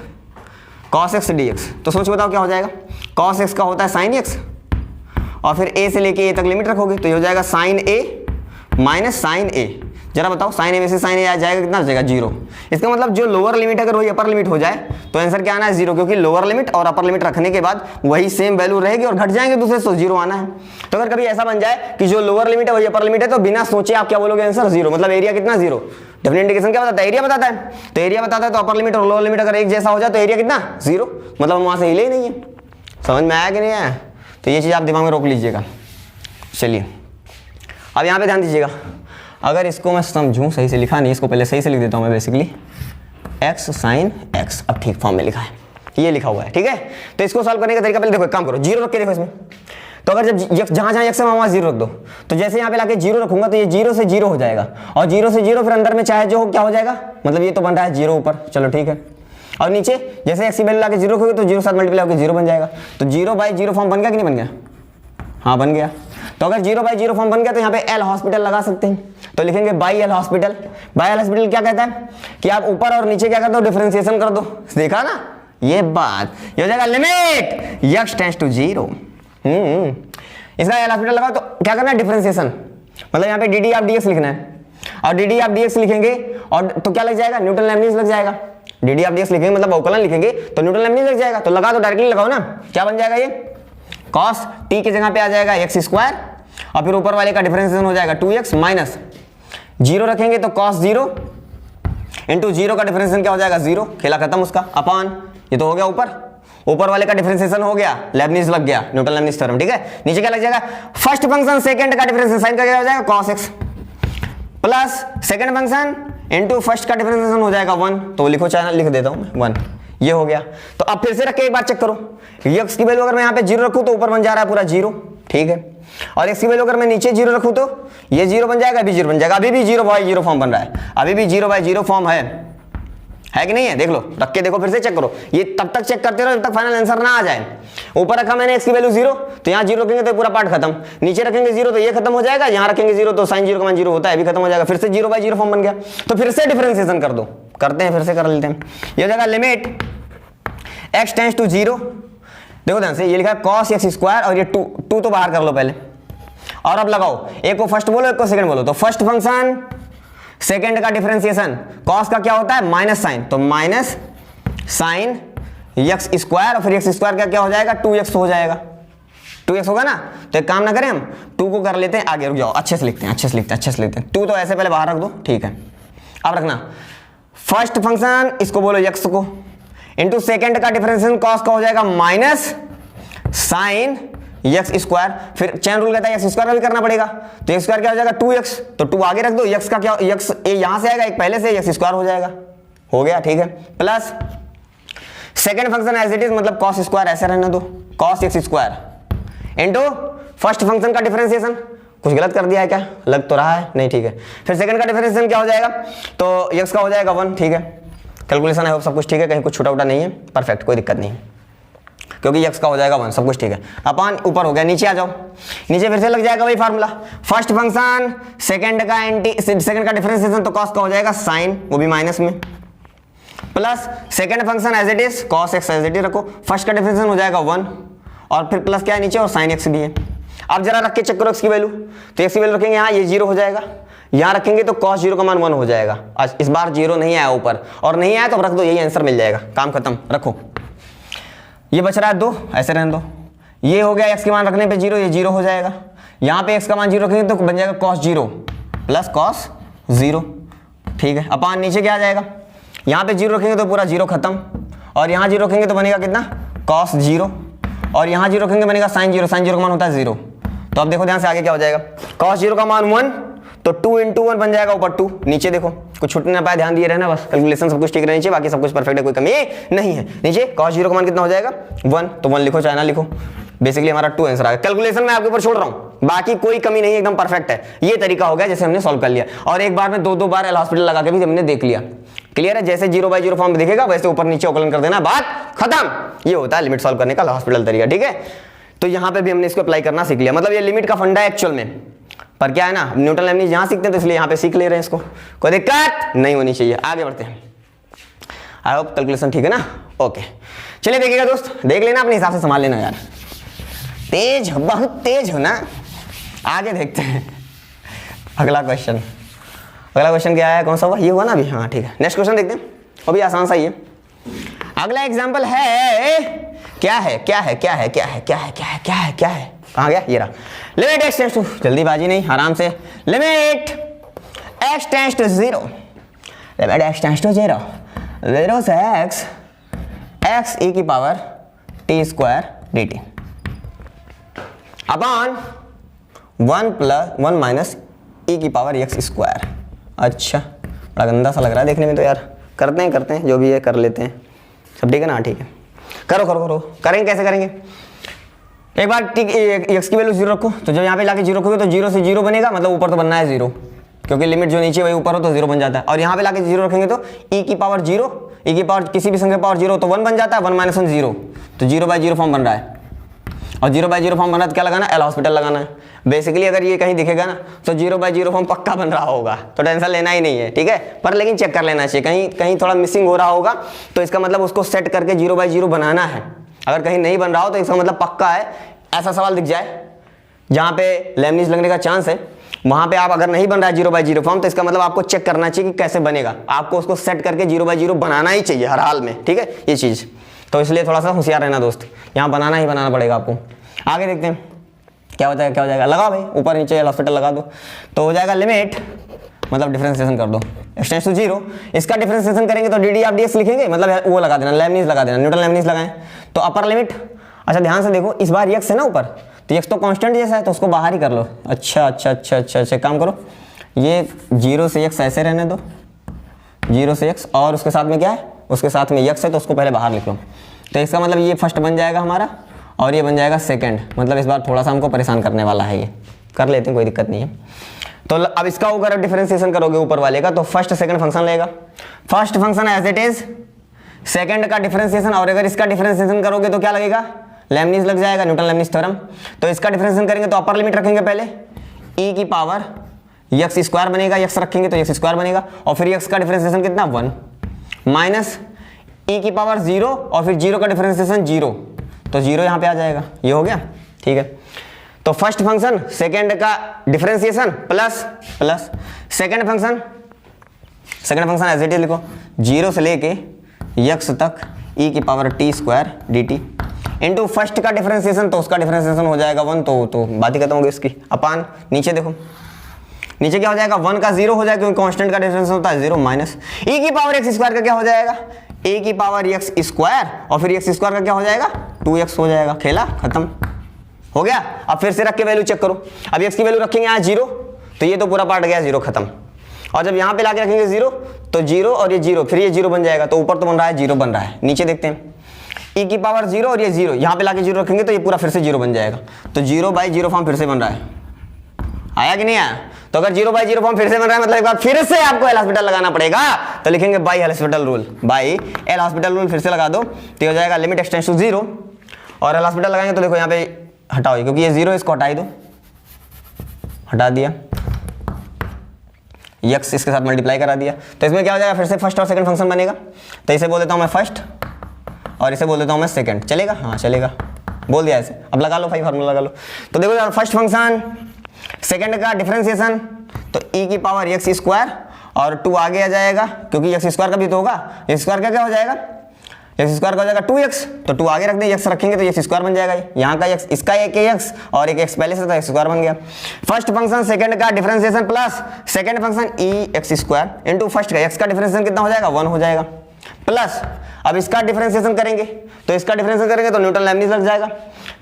कॉस एक्स dx, तो सोच बताओ क्या हो जाएगा, कॉस एक्स का होता है साइन एक्स और फिर ए से लेके ए तक लिमिट रखोगे तो ये हो जाएगा साइन ए माइनस साइन ए। जरा बताओ साइन ए में से साइन ए आ जाएगा, कितना हो जाएगा 0। इसका मतलब जो लोअर लिमिट अगर वही अपर लिमिट हो जाए तो आंसर क्या आना है 0, क्योंकि लोअर लिमिट और अपर लिमिट रखने के बाद वही सेम वैल्यू रहेगी और घट जाएंगे दूसरे से, 0 आना है। तो अगर कभी ऐसा बन जाए कि जो लोअर लिमिट है वही अपर लिमिट है तो बिना सोचे आप क्या बोलोगे आंसर 0, मतलब एरिया कितना 0। डेफिनेट इंटीग्रेशन क्या बताता है, एरिया बताता है, तो एरिया बताता है तो अपर लिमिट और लोअर लिमिट अगर एक जैसा हो जाए तो एरिया कितना 0, मतलब वहां से हिले ही नहीं है। समझ में आया कि नहीं आया, तो ये चीज आप दिमाग में रोक लीजिएगा। चलिए अब यहाँ पे ध्यान दीजिएगा, अगर इसको मैं समझूं, सही से लिखा नहीं, इसको पहले सही से लिख देता हूं मैं, बेसिकली एक्स साइन एक्स, अब ठीक फॉर्म में लिखा है, ये लिखा हुआ है, ठीक है। तो इसको सॉल्व करने का तरीका पहले देखो, एक काम करो 0 रख के देखो इसमें, तो अगर जब जहां जहां एक्स है वहां 0 रख दो, तो जैसे यहाँ पे लाके 0 रखूंगा तो ये 0 से 0 हो जाएगा और 0 से 0 फिर अंदर में चाहे जो हो क्या हो जाएगा, मतलब ये तो बन रहा है 0 ऊपर, चलो ठीक है। और नीचे जैसे एक्स की वैल्यू लाके 0 रखोगे तो 0 साथ मल्टीप्लाई होकर 0 बन जाएगा, तो 0/0 फॉर्म बन गया कि नहीं बन गया, हाँ बन गया। तो अगर 0/0 फॉर्म बन गया तो यहाँ पे एल हॉस्पिटल लगा सकते हैं, तो लिखेंगे by L hospital. By L hospital क्या कहता है कि आप ऊपर और नीचे क्या कर दो, डिफरेंशिएशन कर दो, देखा ना ये बात, ये हो जाएगा लिमिट एक्स टेंड्स टू 0। इसका एल हॉस्पिटल लगाओ तो क्या करना है, डिफरेंशिएशन, मतलब यहाँ पे D D of D x लिखना है, और D D of D x लिखेंगे और तो क्या लग जाएगा, न्यूटन लेबनीज लग जाएगा। D D of D x लिखेंगे मतलब अवकलन लिखेंगे तो न्यूटन लेबनीज लग जाएगा, तो लगा दो, डायरेक्टली लगाओ ना, क्या बन जाएगा ये कॉस टी की जगह पे आ जाएगा एक्स स्क्वायर और फिर ऊपर वाले का डिफरेंशिएशन हो जाएगा 2x माइनस 0 रखेंगे तो cos 0 इंटू 0 का डिफरेंशिएशन क्या हो जाएगा 0, खेला खत्म उसका, अपॉन ये तो हो गया ऊपर वाले का डिफरेंशिएशन हो गया, लेबनीज लग गया, न्यूटन लेबनीज थ्योरम, ठीक है। नीचे क्या लग जाएगा, फर्स्ट फंक्शन सेकंड का डिफरेंशिएशन साइन का क्या हो जाएगा cos x plus second function into first का डिफरेंशिएशन हो जाएगा 1, तो लिखो चाहे लिख देता हूं मैं 1, ये हो गया। तो अब फिर से रख के एक बार चेक करो, x की वैल्यू अगर मैं यहाँ पे 0 रखूं तो ऊपर बन जा रहा है पूरा 0, ठीक है, और x की वैल्यू अगर मैं नीचे 0 रखूं तो ये 0 बन जाएगा, अभी 0 बन जाएगा, अभी भी 0/0 फॉर्म बन रहा है, अभी भी 0/0 फॉर्म है कि नहीं है, देख लो, रख के देखो, फिर से चेक करो, ये तब तक चेक करते रहो जब तक फाइनल आंसर ना आ जाए। ऊपर रखा मैंने x की वैल्यू 0, तो यहाँ 0 रखेंगे तो पूरा पार्ट खत्म, नीचे रखेंगे 0 तो ये खत्म हो जाएगा, यहाँ रखेंगे 0 तो साइन 0 का मान 0 होता है, भी खत्म हो जाएगा, फिर से 0/0 फॉर्म बन गया। तो फिर से डिफरेंशिएशन कर दो, करते हैं, फिर से कर लेते हैं, ये हो जाएगा लिमिट x टेंड्स टू 0, देखो ध्यान से, ये लिखा है cos x स्क्वायर और ये 2 तो बाहर कर लो पहले, और अब लगाओ, एक को फर्स्ट बोलो एक को सेकंड बोलो, तो फर्स्ट फंक्शन सेकंड का डिफरेंशिएशन cos का क्या होता है माइनस साइन, तो माइनस साइन x स्क्वायर और फिर x स्क्वायर का क्या हो जाएगा 2x हो जाएगा, 2x होगा ना। तो एक काम ना करें हम 2 को कर लेते हैं आगे, रुक जाओ, अच्छे से लिखते हैं 2 तो ऐसे पहले बाहर रख दो, ठीक है। अब रखना फर्स्ट फंक्शन इसको बोलो x को इंटू सेकेंड का डिफरेंशिएशन cos का हो जाएगा माइनस साइन एक्स स्क्वायर, फिर चैन रूल कहता है एक्स स्क्वायर का भी करना पड़ेगा, तो एक्स स्क्वायर क्या हो जाएगा 2x, तो 2 आगे रख दो, एक्स का क्या एक्स यहां से आएगा, एक पहले से एक्स स्क्वायर हो जाएगा, हो गया, ठीक है, plus second function as it is, मतलब cos स्क्वायर ऐसे रहने दो, cos x square into first function का डिफरेंशिएशन, कुछ गलत कर दिया है क्या, लग तो रहा है नहीं, ठीक है। फिर सेकंड का डिफरेंशिएशन क्या हो जाएगा, तो x का हो जाएगा 1, ठीक है, कैलकुलेशन है सब कुछ ठीक है, कहीं कुछ छोटा उटा नहीं है, परफेक्ट, कोई दिक्कत नहीं, क्योंकि x का हो जाएगा 1, सब कुछ ठीक है। अपन ऊपर हो गया, नीचे आ जाओ, नीचे फिर से लग जाएगा वही फार्मूला, फर्स्ट फंक्शन सेकंड का डिफरेंशिएशन तो cos का हो जाएगा साइन, वो भी माइनस में, plus second function as it is cos x as it is रखो, फर्स्ट का डिफरेंशिएशन हो जाएगा 1 और फिर प्लस क्या है नीचे और साइन x भी है। अब जरा रख के चेक करो x की वैल्यू, तो x की वैल्यू रखेंगे यहाँ, ये 0 हो जाएगा, यहाँ रखेंगे तो cos 0 का मान 1 हो जाएगा। आज इस बार 0 नहीं आया ऊपर, और नहीं आया तो रख दो, यही आंसर मिल जाएगा, काम खत्म। रखो, ये बच रहा है 2, ऐसे रहने दो, ये हो गया x के मान रखने पे 0, ये 0 हो जाएगा, यहाँ पे x का मान 0 रखेंगे तो बन जाएगा cos 0 प्लस cos 0, ठीक है। अपन नीचे क्या आ जाएगा, यहाँ पे 0 रखेंगे तो पूरा 0 खत्म, और यहाँ 0 रखेंगे तो बनेगा कितना cos 0, और यहाँ 0 रखेंगे बनेगा sin 0, sin 0 का मान होता है 0। तो अब देखो ध्यान से आगे क्या हो जाएगा, cos 0 का मान 1, तो 2 इंटू 1 बन जाएगा, ऊपर 2, नीचे देखो कुछ छूटने ना पाए, ध्यान दिए रहना बस, कैलकुलेशन सब कुछ ठीक रहना चाहिए, बाकी सब कुछ परफेक्ट है, कोई कमी नहीं है। नीचे cos 0 का मान कितना हो जाएगा 1, तो 1 लिखो चाहे ना लिखो, बेसिकली हमारा 2 आंसर आ गया। कैलकुलेशन मैं आपके ऊपर छोड़ रहा हूँ, बाकी कोई कमी नहीं, एकदम परफेक्ट है। ये तरीका हो गया जैसे हमने सॉल्व कर लिया, और एक बार में दो बार एल हॉस्पिटल लगा के भी हमने देख लिया। क्लियर है? जैसे 0/0 फॉर्म में दिखेगा वैसे ऊपर नीचे अवकलन कर देना, बात खत्म। ये होता है लिमिट सॉल्व करने का एल हॉस्पिटल तरीका। ठीक है, तो यहां पे भी हमने इसको अप्लाई करना सीख लिया। मतलब ये लिमिट का फंडा है एक्चुअल में, पर क्या है ना, न्यूटन लेबनीज यहां सीखते हैं तो इसलिए यहां पे सीख ले रहे हैं इसको, कोई दिक्कत नहीं होनी चाहिए। आगे बढ़ते हैं। आई होप कैलकुलेशन ठीक है ना? ओके, चलिए देखिएगा दोस्त, देख लेना अपने हिसाब से, संभाल लेना यार, तेज हो, बहुत तेज हो ना। आगे देखते हैं अगला क्वेश्चन। अगला क्वेश्चन क्या है, कौन सा हुआ? ये हुआ ना अभी, हाँ ठीक है। नेक्स्ट क्वेश्चन देखते हैं, वो भी आसान सा ही है। अगला एग्जांपल है, क्या है क्या है क्या है क्या है क्या है क्या है क्या है क्या है, कहाँ गया? ये रहा। लिमिट x टेंड्स टू, जल्दीबाजी नहीं, आराम से, limit x tends to 0, limit x tends to 0, 0 से x e की power t square dt upon 1 minus e की पावर x स्क्वायर। अच्छा, बड़ा गंदा सा लग रहा है देखने में तो यार, करते हैं जो भी है कर लेते हैं, सब ठीक है ना? ठीक है, करो। करेंगे कैसे करेंगे? एक बार x की वैल्यू 0 रखो, तो जब यहाँ पे लाके 0 रखोगे तो 0 से 0 बनेगा, मतलब ऊपर तो बनना है 0, क्योंकि लिमिट जो नीचे वही ऊपर हो तो 0 बन जाता है। और यहाँ पे लाके 0 रखेंगे तो e की पावर 0, e की पावर किसी भी संख्या पावर 0 तो 1 बन जाता है, 1 माइनस 1 0, तो 0/0 फॉर्म बन रहा है। और 0/0 फॉर्म बन रहा है तो क्या लगाना है? एल हॉस्पिटल लगाना है। बेसिकली अगर ये कहीं दिखेगा ना तो 0/0 फॉर्म पक्का बन रहा होगा, तो टेंशन लेना ही नहीं है। ठीक है, पर लेकिन चेक कर लेना चाहिए, कहीं थोड़ा मिसिंग हो रहा होगा तो इसका मतलब उसको सेट करके 0/0 बनाना है। अगर कहीं नहीं बन रहा हो तो इसका मतलब पक्का है। ऐसा सवाल दिख जाए जहाँ पे लेबनीज लगने का चांस है, वहां पे आप अगर नहीं बन रहा है 0/0 फॉर्म, तो इसका मतलब आपको चेक करना चाहिए कि कैसे बनेगा, आपको उसको सेट करके 0/0 बनाना ही चाहिए हर हाल में। ठीक है, ये चीज़, तो इसलिए थोड़ा सा होशियार रहना दोस्त, यहाँ बनाना ही बनाना पड़ेगा आपको। आगे देखते हैं क्या हो जाएगा, लगाओ भाई, ऊपर नीचे एल हॉस्पिटल लगा दो, तो हो जाएगा लिमिट, मतलब डिफरेंशिएशन कर दो x टेंड्स टू 0, इसका डिफरेंशिएशन करेंगे तो ddx लिखेंगे, मतलब वो लगा देना, लेबनीज लगा देना, न्यूटन लेबनीज लगाएं तो अपर लिमिट। अच्छा ध्यान से देखो, इस बार x है ना ऊपर, तो x तो कांस्टेंट जैसा है तो उसको बाहर ही कर लो। अच्छा, काम करो, ये 0 से x ऐसे रहने दो, 0 से x, और उसके साथ में क्या है, उसके साथ में x है तो उसको पहले बाहर लिख लो। तो इसका मतलब ये फर्स्ट बन जाएगा हमारा, और ये बन जाएगा सेकंड, मतलब इस बार थोड़ा सा हमको परेशान करने वाला है, ये कर लेते हैं, कोई दिक्कत नहीं है। तो अब इसका अगर डिफरेंशिएशन करोगे ऊपर वाले का तो फर्स्ट सेकंड फंक्शन लेगा, first function as it is, second का डिफरेंशिएशन, और अगर इसका डिफरेंशिएशन करोगे तो क्या लगेगा? लेबनीज लग जाएगा, न्यूटन लेबनीज थ्योरम। तो इसका डिफरेंशिएशन करेंगे तो अपर लिमिट रखेंगे पहले, e की पावर x स्क्वायर बनेगा, x रखेंगे तो x स्क्वायर बनेगा, और फिर x का डिफरेंशिएशन कितना 1 माइनस e की पावर 0, और फिर 0 का डिफरेंशिएशन 0, तो 0 यहाँ पे आ जाएगा। ये हो गया, ठीक है। तो फर्स्ट फंक्शन सेकंड का differentiation plus second function as it is लिखो, 0 से लेके x तक e की power t square dt into first का डिफरेंशिएशन, तो उसका डिफरेंशिएशन हो जाएगा 1, तो बात ही खत्म होगी इसकी। अपान नीचे देखो, नीचे क्या हो जाएगा, 1 का 0 हो जाएगा क्योंकि कांस्टेंट का डिफरेंशिएशन होता है 0, माइनस e की पावर x स्क्वायर का क्या हो जाएगा, a की पावर x स्क्वायर, और फिर x स्क्वायर का क्या हो जाएगा 2x हो जाएगा। खेला खत्म हो गया। अब फिर से रख के वैल्यू चेक करो, अब x की वैल्यू रखेंगे यहाँ 0, तो ये तो पूरा पार्ट गया 0 खत्म, और जब यहाँ पे लाके रखेंगे 0 तो 0 और ये 0, फिर ये 0 बन जाएगा, तो ऊपर तो बन रहा है 0 बन रहा है। नीचे देखते हैं e की पावर 0 और ये 0, यहाँ पे लाके 0 रखेंगे तो ये पूरा फिर से 0 बन जाएगा, तो 0/0 फॉर्म फिर से बन रहा है। आया कि नहीं आया? तो अगर 0/0 फॉर्म फिर से बन रहा है मतलब एक बार फिर से आपको एल हॉस्पिटल लगाना पड़ेगा, तो लिखेंगे by L hospital rule, by L hospital rule फिर से लगा दो, तो हो जाएगा लिमिट x टेंड्स टू 0, और एल हॉस्पिटल लगाएंगे तो देखो यहाँ पे हटाओ, क्योंकि ये 0 इसको हटा ही दो, हटा दिया, x इसके साथ मल्टीप्लाई करा दिया, तो इसमें क्या हो जाएगा, फिर से फर्स्ट और सेकंड फंक्शन बनेगा। तो इसे बोल देता हूँ मैं फर्स्ट और इसे बोल देता हूँ मैं सेकंड, चलेगा? हाँ चलेगा, बोल दिया ऐसे। अब लगा लो भाई, फार्मूला लगा लो। तो देखो यार, फर्स्ट फंक्शन सेकंड का डिफरेंशिएशन, तो e की पावर x स्क्वायर और 2 आगे आ जाएगा, क्योंकि x स्क्वायर का भी तो होगा, x स्क्वायर का क्या हो जाएगा, x स्क्वायर का हो जाएगा 2x, तो 2 आगे रख दें, x रखेंगे तो x स्क्वायर बन जाएगा। यहाँ का x, इसका एक x और एक x पहले से था, x स्क्वायर बन गया। फर्स्ट फंक्शन सेकंड का differentiation plus second function e x square into first का x का डिफरेंशिएशन कितना हो जाएगा 1 हो जाएगा, प्लस अब इसका डिफरेंशिएशन करेंगे, तो इसका डिफरेंशिएशन करेंगे तो न्यूटन लेबनीज लग जाएगा।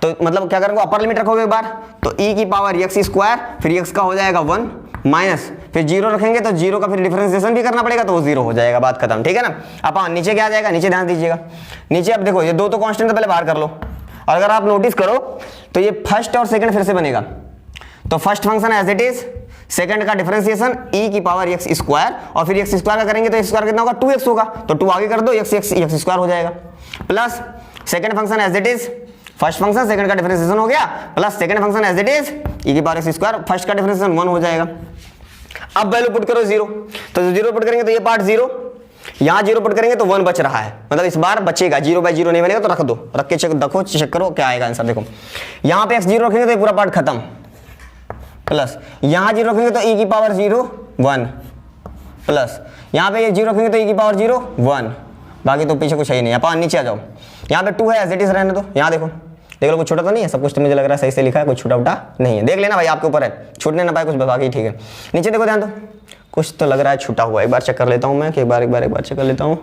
तो मतलब क्या करेंगे, अपर लिमिट रखोगे एक बार, तो e की पावर x स्क्वायर, फिर x का हो जाएगा 1 माइनस, फिर 0 रखेंगे तो 0 का फिर डिफरेंशिएशन भी करना पड़ेगा, तो वो 0 हो जाएगा, बात खत्म, ठीक है ना। अब नीचे क्या आ जाएगा, नीचे ध्यान दीजिएगा, नीचे अब देखो ये 2 तो कांस्टेंट तो पहले बाहर कर लो, और अगर आप नोटिस करो तो ये फर्स्ट और सेकंड फिर से बनेगा, तो first function as it is, second का डिफरेंशिएशन e की पावर x स्क्वायर, और फिर x स्क्वायर का करेंगे तो x स्क्वायर कितना होगा 2x होगा, तो 2 आगे कर दो x स्क्वायर हो जाएगा, plus second function as it is, first function second का डिफरेंशिएशन हो गया, plus second function as it is e की पावर x स्क्वायर, फर्स्ट का डिफरेंशिएशन 1 हो जाएगा। अब वैल्यू पुट करो 0, तो 0 पुट करेंगे तो ये पार्ट 0, यहाँ 0 पुट करेंगे तो 1 बच रहा है, मतलब इस बार बचेगा, 0/0 नहीं बनेगा तो रख दो, रख के चेक करो क्या आएगा आंसर। देखो यहाँ पे x 0 रखेंगे तो ये पूरा पार्ट खत्म, प्लस यहाँ 0 रखेंगे तो e की पावर 0 1, प्लस यहाँ पे ये 0 रखेंगे तो e की पावर 0 1, बाकी तो पीछे कुछ है ही नहीं। अपन नीचे आ जाओ, यहाँ पे 2 है एज इट इज रहने दो, यहाँ देखो देख लो कुछ छोटा तो नहीं है, सब कुछ तो मुझे लग रहा है सही से लिखा है, कुछ छोटा उटा नहीं है, देख लेना भाई आपके ऊपर है, छूटने ना पाए कुछ, बाकी ठीक है। नीचे देखो ध्यान दो, कुछ तो लग रहा है छूटा हुआ, एक बार चेक कर लेता हूँ मैं कि एक बार चेक कर लेता हूँ,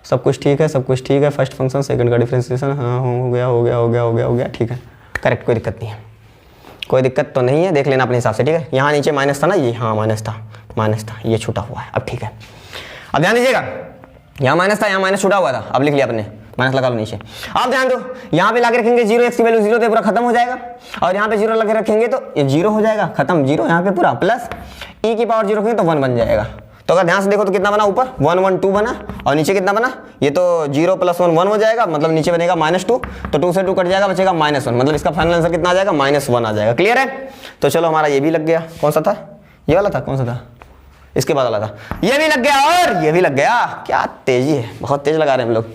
सब कुछ ठीक है, सब कुछ ठीक है, फर्स्ट फंक्शन सेकंड का डिफरेंशिएशन, हाँ हो गया, ठीक है करेक्ट, कोई दिक्कत नहीं है, कोई दिक्कत तो नहीं है, देख लेना अपने हिसाब से, ठीक है। यहाँ नीचे माइनस था ना, ये हाँ माइनस था, ये छूटा हुआ है, अब ठीक है। अब ध्यान दीजिएगा, यहाँ माइनस था, यहाँ माइनस छूटा हुआ था, अब लिख लिया अपने, माइनस लगा लो नीचे। अब ध्यान दो, यहाँ पे लाके रखेंगे 0, x की वैल्यू 0 तो पूरा खत्म हो जाएगा, और यहाँ पे 0 लगे रखेंगे तो ये 0 हो जाएगा, खत्म 0 यहाँ पे पूरा, प्लस e की पावर 0 रखेंगे तो 1 बन जाएगा। तो अगर ध्यान से देखो तो कितना बना, ऊपर 1 1 2 बना, और नीचे कितना बना, ये तो 0 + 1 1 हो जाएगा, मतलब नीचे बनेगा -2, तो 2 से 2 कट जाएगा, बचेगा -1, मतलब इसका फाइनल आंसर कितना आ जाएगा, -1 आ जाएगा। क्लियर है? तो चलो हमारा ये भी लग गया, कौन सा था, ये वाला था, कौन सा था, इसके बाद वाला था, ये भी लग गया और ये भी लग गया। क्या तेजी है, बहुत तेज लगा रहे हैं हम लोग,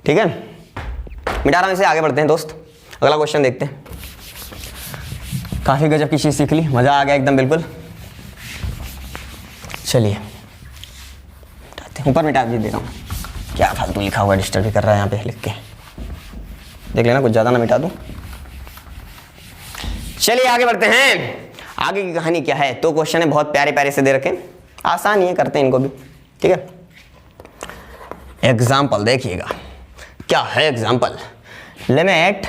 ठीक है। मिटा रहा हूं इसे, आगे बढ़ते हैं दोस्त, अगला क्वेश्चन देखते हैं। काफी गजब की चीज सीख ली, मजा आ गया एकदम बिल्कुल। चलिए ऊपर मिटा दे रहा हूँ, क्या फालतू लिखा हुआ डिस्टर्ब भी कर रहा है यहाँ पे लिख के, देख लेना कुछ ज्यादा ना मिटा दूं। चलिए आगे बढ़ते हैं, आगे की कहानी क्या है। तो क्वेश्चन है बहुत प्यारे प्यारे से दे रखे, आसान ही है, करते हैं इनको भी, ठीक है। एग्जाम्पल देखिएगा क्या है, एग्जाम्पल लिमिट,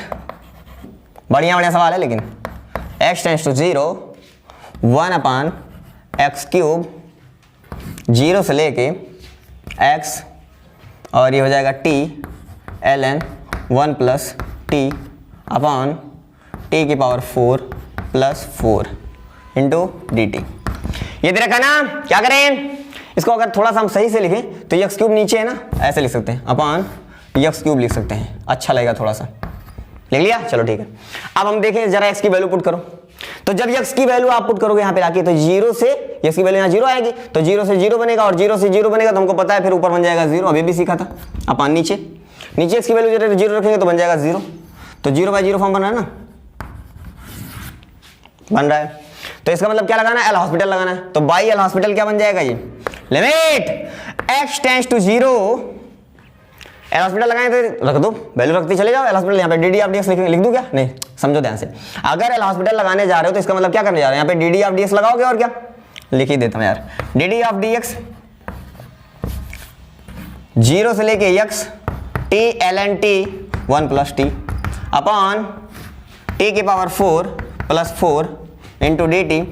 बढ़िया सवाल है लेकिन, x टेंड्स टू 0 1/x³ 0 से लेके x, और ये हो जाएगा t ln 1 + t/t की पावर 4 + 4 इंटू dt। ये दे रखा ना, क्या करें इसको, अगर थोड़ा सा हम सही से लिखें तो x³ नीचे है ना, ऐसे लिख सकते हैं, अपॉन x³ लिख सकते हैं, अच्छा लगेगा थोड़ा सा, लिख लिया, चलो ठीक है। अब हम देखें जरा x की वैल्यू पुट करो, तो जब x की वैल्यू आप पुट करोगे यहाँ पे आके, तो 0 से x की वैल्यू यहाँ 0 आएगी, तो 0 से 0 बनेगा, और 0 से 0 बनेगा तो हमको पता है फिर ऊपर बन जाएगा 0, अभी भी सीखा था। अपन नीचे x की वैल्यू 0 रखेंगे तो बन जाएगा 0, तो 0/0 फॉर्म बन रहा है ना, बन रहा है। तो इसका मतलब क्या लगाना है, एल हॉस्पिटल लगाना है, तो बाई एल हॉस्पिटल क्या बन जाएगा, ये limit x tends to 0, L'Hospital लगाएं तो रख दो, वैल्यू रखते चले जाओ, एल हॉस्पिटल यहाँ पे dd/dx लिख दूं क्या, नहीं समझो ध्यान से, अगर एल हॉस्पिटल लगाने जा रहे हो तो इसका मतलब क्या करने जा रहे हो, यहाँ पे dd/dx लगाओगे, और क्या लिख ही देता हूँ यार, dd/dx 0 से लेके x t ln t 1 + t upon t की पावर 4 + 4 इंटू dt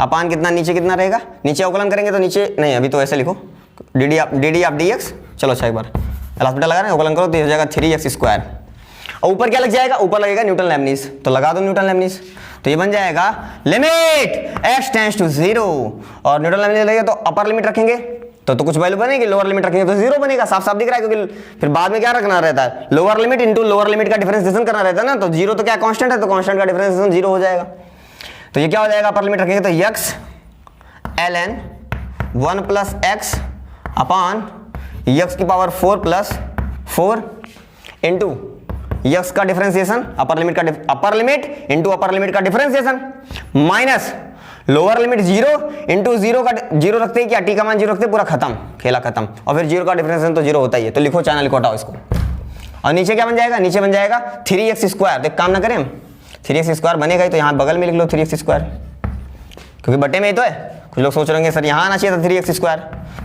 अपान कितना, नीचे कितना रहेगा, नीचे अवकलन करेंगे तो नीचे नहीं, अभी तो ऐसे लिखो dd/dx, चलो अच्छा एक बार एल हॉस्पिटल लगा रहे हैं, अवकलन करो तो हो जाएगा 3x², और ऊपर क्या लग जाएगा, ऊपर लगेगा न्यूटन लेबनीज, तो लगा दो न्यूटन लेबनीज, तो ये बन जाएगा लिमिट x टेंड्स टू 0, और न्यूटन लेबनीज लगेगा तो अपर लिमिट रखेंगे तो कुछ वैल्यू बनेगी, लोअर लिमिट रखेंगे तो 0 बनेगा, साफ साफ दिख रहा है, क्योंकि फिर बाद में क्या रखना रहता है, lower limit into lower limit का डिफरेंशिएशन करना रहता है ना, तो 0 तो क्या कांस्टेंट है, तो कांस्टेंट का डिफरेंशिएशन 0 हो जाएगा, तो ये क्या हो जाएगा, अपर लिमिट रखेंगे तो x ln 1 + x upon x की पावर 4 + 4 इंटू x का differentiation, upper limit into upper limit का differentiation, minus lower limit 0 into 0 का 0 रखते हैं क्या, t का मान 0 रखते हैं, पूरा खत्म, खेला खत्म, और फिर 0 का डिफरेंशिएशन तो 0 होता ही है, तो लिखो चाइना लिखो, हटाओ इसको, और नीचे क्या बन जाएगा, नीचे बन जाएगा 3x², तो एक काम ना करें हम, 3x² बनेगा ही, तो यहाँ बगल में लिख लो 3x², क्योंकि बटे में ही तो है। कुछ लोग सोच रहे होंगे सर यहाँ आना चाहिए था 3x²,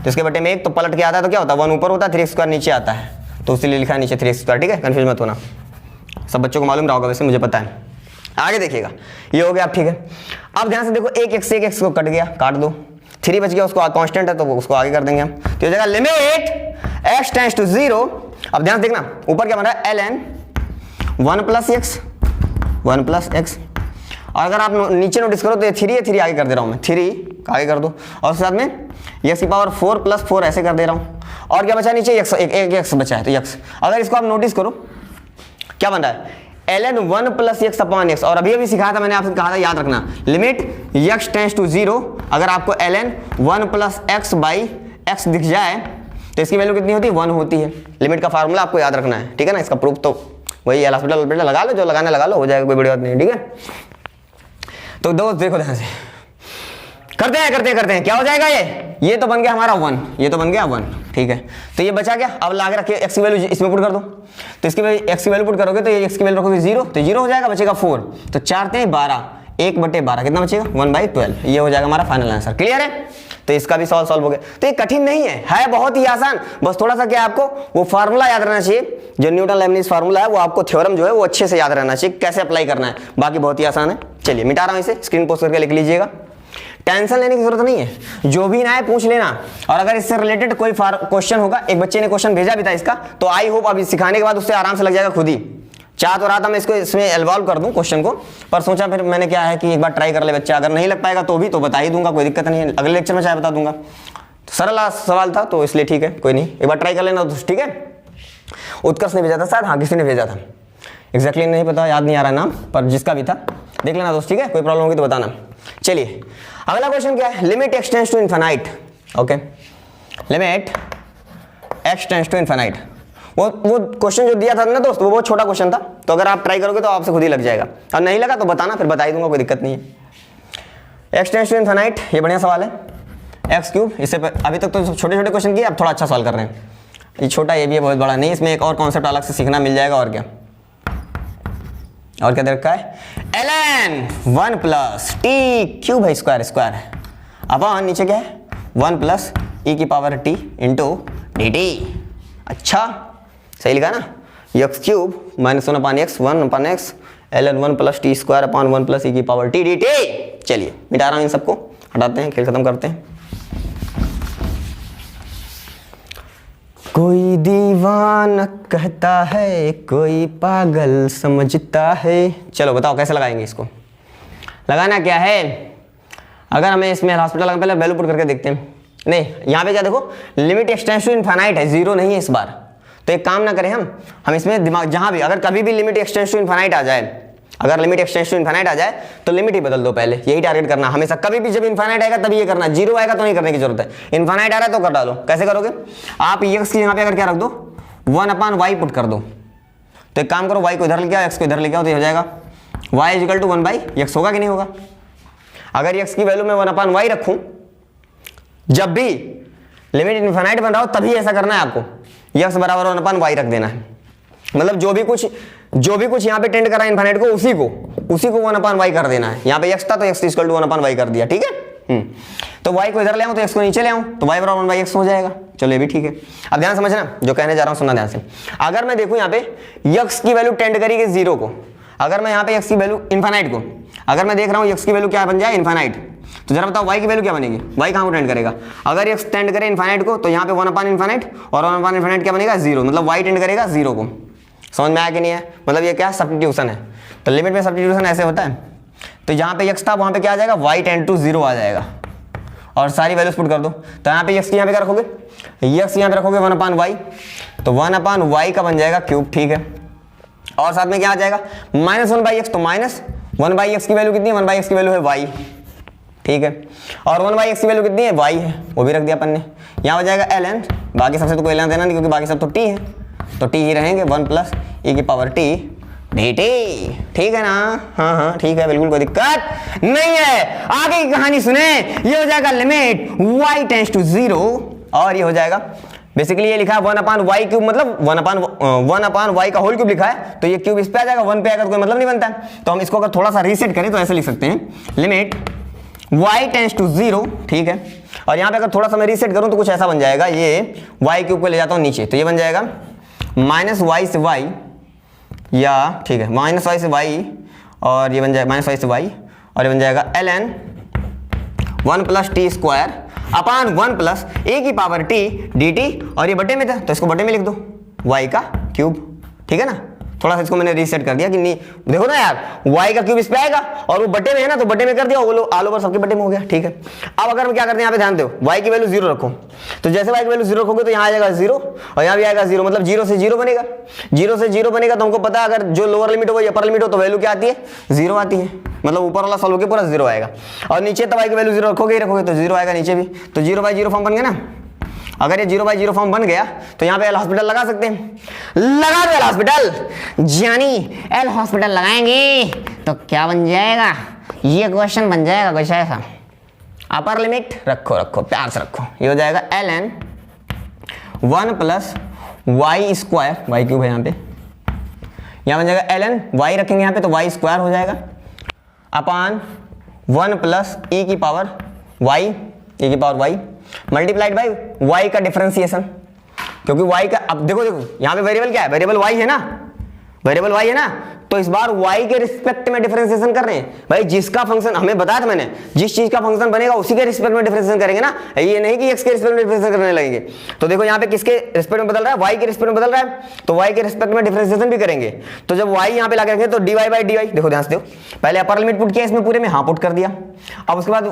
तो इसके बटे में एक तो पलट के आता है तो क्या होता है, 1 ऊपर होता है, 3x² नीचे आता है, तो इसलिए लिखा है नीचे 3x², ठीक है, कंफ्यूज मत होना, सब बच्चों को मालूम रहा होगा, वैसे मुझे पता है। आगे देखिएगा, ये हो गया, ठीक है। अब ध्यान से देखो, एक x को कट गया, काट दो, 3 बच गया, उसको कांस्टेंट है तो उसको आगे कर देंगे हम, तो हो जाएगा लिमिट x टेंड्स टू 0। अब ध्यान देखना, ऊपर क्या बन रहा है, ln 1 + x और अगर आप नीचे नोटिस करो तो ये 3 है, 3 आगे कर दे रहा हूँ मैं, 3 आगे कर दो, और उसके साथ में x की पावर 4 + 4 ऐसे कर दे रहा हूँ। और क्या बचा नीचे, एक x बचा है, तो x। अगर इसको आप नोटिस करो क्या बन रहा है, ln 1 + x/x। और अभी सिखाया था मैंने, आपसे कहा था याद रखना, लिमिट x टेंड्स टू 0, अगर आपको ln 1 + x/x दिख जाए तो इसकी वैल्यू कितनी होती है, 1 होती है। लिमिट का फार्मूला आपको याद रखना है, ठीक है ना। इसका प्रूफ तो वही हॉस्पिटल लगा लो, जो लगाना लगा लो, हो जाएगा, कोई बड़ी बात नहीं, ठीक है। तो दोस्त देखो ध्यान से, करते हैं क्या हो जाएगा, ये तो बन गया हमारा 1, ये तो बन गया 1, ठीक है। तो ये बचा क्या, अब लाके रखिए x की वैल्यू इसमें पुट कर दो, तो इसकी वैल्यू x की वैल्यू पुट करोगे तो ये x की वैल्यू रखोगे 0, तो 0 हो जाएगा, बचेगा 4, तो 4 × 12, 1/12 कितना बचेगा, 1/12। ये हो जाएगा हमारा फाइनल आंसर। क्लियर है, तो इसका भी सॉल्व हो गया। तो ये कठिन नहीं है बहुत ही आसान, बस थोड़ा सा क्या आपको वो फार्मूला याद रहना चाहिए, जो न्यूटन लेबनिज फार्मूला है, वो आपको थ्योरम जो है वो अच्छे से याद रहना चाहिए, कैसे अप्लाई करना है, बाकी बहुत ही आसान है। चलिए मिटा रहा हूं इसे, स्क्रीन पोस्ट करके लिख लीजिएगा, टेंशन लेने की जरूरत नहीं है, जो भी ना है पूछ लेना। और अगर इससे रिलेटेड कोई क्वेश्चन होगा, एक बच्चे ने क्वेश्चन भेजा भी था इसका, तो आई होप अभी सिखाने के बाद उससे आराम से लग जाएगा खुद ही। चाह तो रहा था मैं इसको इसमें इन्वॉल्व कर दूं क्वेश्चन को, पर सोचा फिर मैंने क्या है कि एक बार ट्राई कर ले बच्चा, अगर नहीं लग पाएगा तो भी तो बता ही दूंगा, कोई दिक्कत नहीं है, अगले लेक्चर में चाहे बता दूंगा। तो सरल सवाल था तो इसलिए ठीक है, कोई नहीं, एक बार ट्राई कर लेना, ठीक है। उत्कर्ष ने भेजा था शायद, हाँ किसी ने भेजा था, एग्जैक्टली नहीं पता, याद नहीं आ रहा नाम, पर जिसका भी था देख लेना दोस्त, ठीक है। कोई प्रॉब्लम होगी तो बताना। चलिए अगला क्वेश्चन क्या है, limit x tends to infinite. Okay, limit x tends to infinite, वो क्वेश्चन जो दिया था ना दोस्त, वो बहुत छोटा क्वेश्चन था, तो अगर आप ट्राई करोगे तो आपसे खुद ही लग जाएगा, और नहीं लगा तो बताना, फिर बता ही दूंगा, कोई दिक्कत नहीं है। x टेंड्स टू इनफाइनाइट, ये बढ़िया सवाल है, x3, इससे अभी तक तो छोटे छोटे क्वेश्चन किए, अब थोड़ा अच्छा सवाल कर रहे हैं। ये छोटा, ये भी है, बहुत बड़ा नहीं, इसमें एक और कॉन्सेप्ट अलग से सीखना मिल जाएगा। और क्या दे रखा है, ln 1 + t³ अपॉन नीचे क्या है, 1 + e⁻t × dt। अच्छा सही लिखा ना, x³ - 1/x 1/x ln 1 + t² upon 1 + e⁻t dt। चलिए मिटा रहा हूं इन सबको, हटाते हैं, खेल खत्म करते हैं। कोई दीवाना कहता है, कोई पागल समझता है। चलो बताओ कैसे लगाएंगे इसको, लगाना क्या है, अगर हमें इसमें हॉस्पिटल का पहले वैल्यू पुट करके देखते हैं। नहीं, यहाँ पे क्या देखो, limit x tends to infinite है, 0 नहीं है इस बार, तो एक काम ना करें हम इसमें दिमाग, जहां भी अगर कभी भी limit x tends to infinite आ जाए, अगर limit x tends to infinite आ जाए तो लिमिट ही बदल दो पहले, यही टारगेट करना हमेशा, कभी भी जब इनफाइनाइट आएगा तभी ये करना, 0 आएगा तो नहीं करने की जरूरत है, इनफाइनाइट आ रहा है तो कर डालो। कैसे करोगे आप, x की यहाँ पे अगर क्या रख दो, 1/y पुट कर दो, तो एक काम करो, y को इधर लेके आओ, x को इधर लेके आओ, तो ये हो जाएगा y = 1/x, होगा कि नहीं होगा। अगर x की वैल्यू में 1/y रखूं, जब भी लिमिट इनफाइनाइट बन रहा हो तभी ऐसा करना है आपको, x = 1/y रख देना है, मतलब जो भी कुछ यहाँ पे टेंड कर रहा है इनफाइनाइट को, उसी को 1/y कर देना है। यहाँ पे x था तो x = 1/y कर दिया, ठीक है। तो y को इधर ले आऊं तो x को नीचे ले आऊं, तो y = 1/x हो जाएगा। चलो ये भी ठीक है। अब ध्यान समझना, जो कहने जा रहा हूं सुनना ध्यान से। अगर मैं देखूं यहाँ पे x की वैल्यू टेंड करेगी 0 को, अगर मैं यहाँ पे x की वैल्यू इनफाइनाइट को, अगर मैं देख रहा हूँ x की वैल्यू क्या बन जाए, इनफाइनाइट, तो जरा बताओ y की वैल्यू क्या बनेगी, y कहाँ को टेंड करेगा। अगर x टेंड करे इनफाइनाइट को, तो यहाँ पे 1/∞ और 1/∞ क्या बनेगा, 0, मतलब y टेंड करेगा 0 को। समझ में आया कि नहीं है, मतलब ये क्या सब्स्टिट्यूशन है। तो लिमिट में सब्स्टिट्यूशन ऐसे होता है, तो यहाँ पे x था वहाँ पे क्या आ जाएगा, y टेंड टू 0 आ जाएगा, और सारी वैल्यूज पुट कर दो। तो यहाँ पे x की यहाँ पे क्या रखोगे, x यहाँ पे रखोगे 1/y, तो 1/y का बन जाएगा क्यूब, ठीक है। और साथ में क्या आ जाएगा, -1/x, तो -1/x की वैल्यू कितनी है, 1/x की वैल्यू है y, ठीक है। और 1/x की वैल्यू कितनी है, y है, वो भी रख दिया अपन ने। यहाँ हो जाएगा ln, बाकी सबसे तो कोई लेना देना नहीं, क्योंकि बाकी सब तो t है, तो t ही रहेंगे, 1 + e⁻t dt, ठीक है ना। हाँ ठीक है, बिल्कुल कोई दिक्कत नहीं है। आगे की कहानी सुने, ये हो जाएगा लिमिट y टेंड्स टू 0, और ये हो जाएगा बेसिकली ये लिखा है 1/y3, मतलब 1/y का होल क्यूब लिखा है, तो ये क्यूब इस पे आ जाएगा, 1 पे आएगा तो कोई मतलब नहीं बनता है। तो हम इसको अगर थोड़ा सा रीसेट करें तो ऐसे लिख सकते हैं, लिमिट y टेंड्स टू 0, ठीक है। और यहाँ पे अगर थोड़ा सा मैं रीसेट करूं तो कुछ ऐसा बन जाएगा, ये y3 को ले जाता हूं नीचे, तो ये बन जाएगा -y से y, या ठीक है -y से y, और ये बन जाएगा -y से y, और ये बन जाएगा ln 1 + t² upon 1 + e⁻t dt, और ये बटे में था तो इसको बटे में लिख दो, y का क्यूब, ठीक है ना। थोड़ा सा इसको मैंने रीसेट कर दिया कि नहीं, देखो ना यार y का क्यूब इस पे आएगा और वो बटे में है ना, तो बटे में कर दिया, वो ऑल ओवर सबके बटे में हो गया, ठीक है। अब अगर हम क्या करते हैं, यहाँ पे ध्यान दो, y की वैल्यू 0 रखो, तो जैसे y की वैल्यू 0 रखोगे तो यहाँ आ जाएगा 0 और यहाँ भी आएगा 0, मतलब 0 से 0 बनेगा, 0 से 0 बनेगा। तो हमको पता है अगर जो लोअर लिमिट हो या अपर लिमिट हो तो वैल्यू क्या आती है, 0 आती है, मतलब ऊपर वाला सॉल्व होकर पूरा 0 आएगा। और नीचे तो y की वैल्यू 0 रखोगे ही रखोगे तो 0 आएगा नीचे भी, तो 0/0 फॉर्म बन गया ना। अगर ये 0/0 फॉर्म बन गया तो यहाँ पे एल हॉस्पिटल लगा सकते हैं, लगा दो एल हॉस्पिटल, जानी एल हॉस्पिटल लगाएंगे तो क्या बन जाएगा, ये क्वेश्चन बन जाएगा कुछ ऐसा। अपर लिमिट रखो रखो प्यार से रखो, ये हो जाएगा ln 1 plus Y square, Y cube है यहाँ पे, यहाँ बन जाएगा ln y रखेंगे यहाँ पे तो y स्क्वायर हो जाएगा अपान 1 प्लस e की power y multiplied by y का डिफरेंशिएशन, क्योंकि y का, अब देखो यहाँ पे वेरिएबल क्या है, वेरिएबल y है ना, वेरिएबल y है ना, तो इस बार y के रिस्पेक्ट में डिफरेंशिएशन कर रहे हैं। भाई जिसका फंक्शन हमें बताया था मैंने, जिस चीज का फंक्शन बनेगा उसी के रिस्पेक्ट में डिफरेंशिएशन करेंगे ना, ये नहीं कि x के रिस्पेक्ट में डिफरेंशिएशन करने लगेंगे। तो देखो यहाँ पे किसके रिस्पेक्ट में बदल रहा है, y के रिस्पेक्ट में बदल रहा है, तो y के रिस्पेक्ट में डिफरेंशिएशन भी करेंगे। तो जब y यहाँ पे लगा रखेंगे तो dy/dy, देखो ध्यान से देखो, पहले अपर लिमिट पुट किया इसमें पूरे में, हाँ पुट कर दिया। अब उसके बाद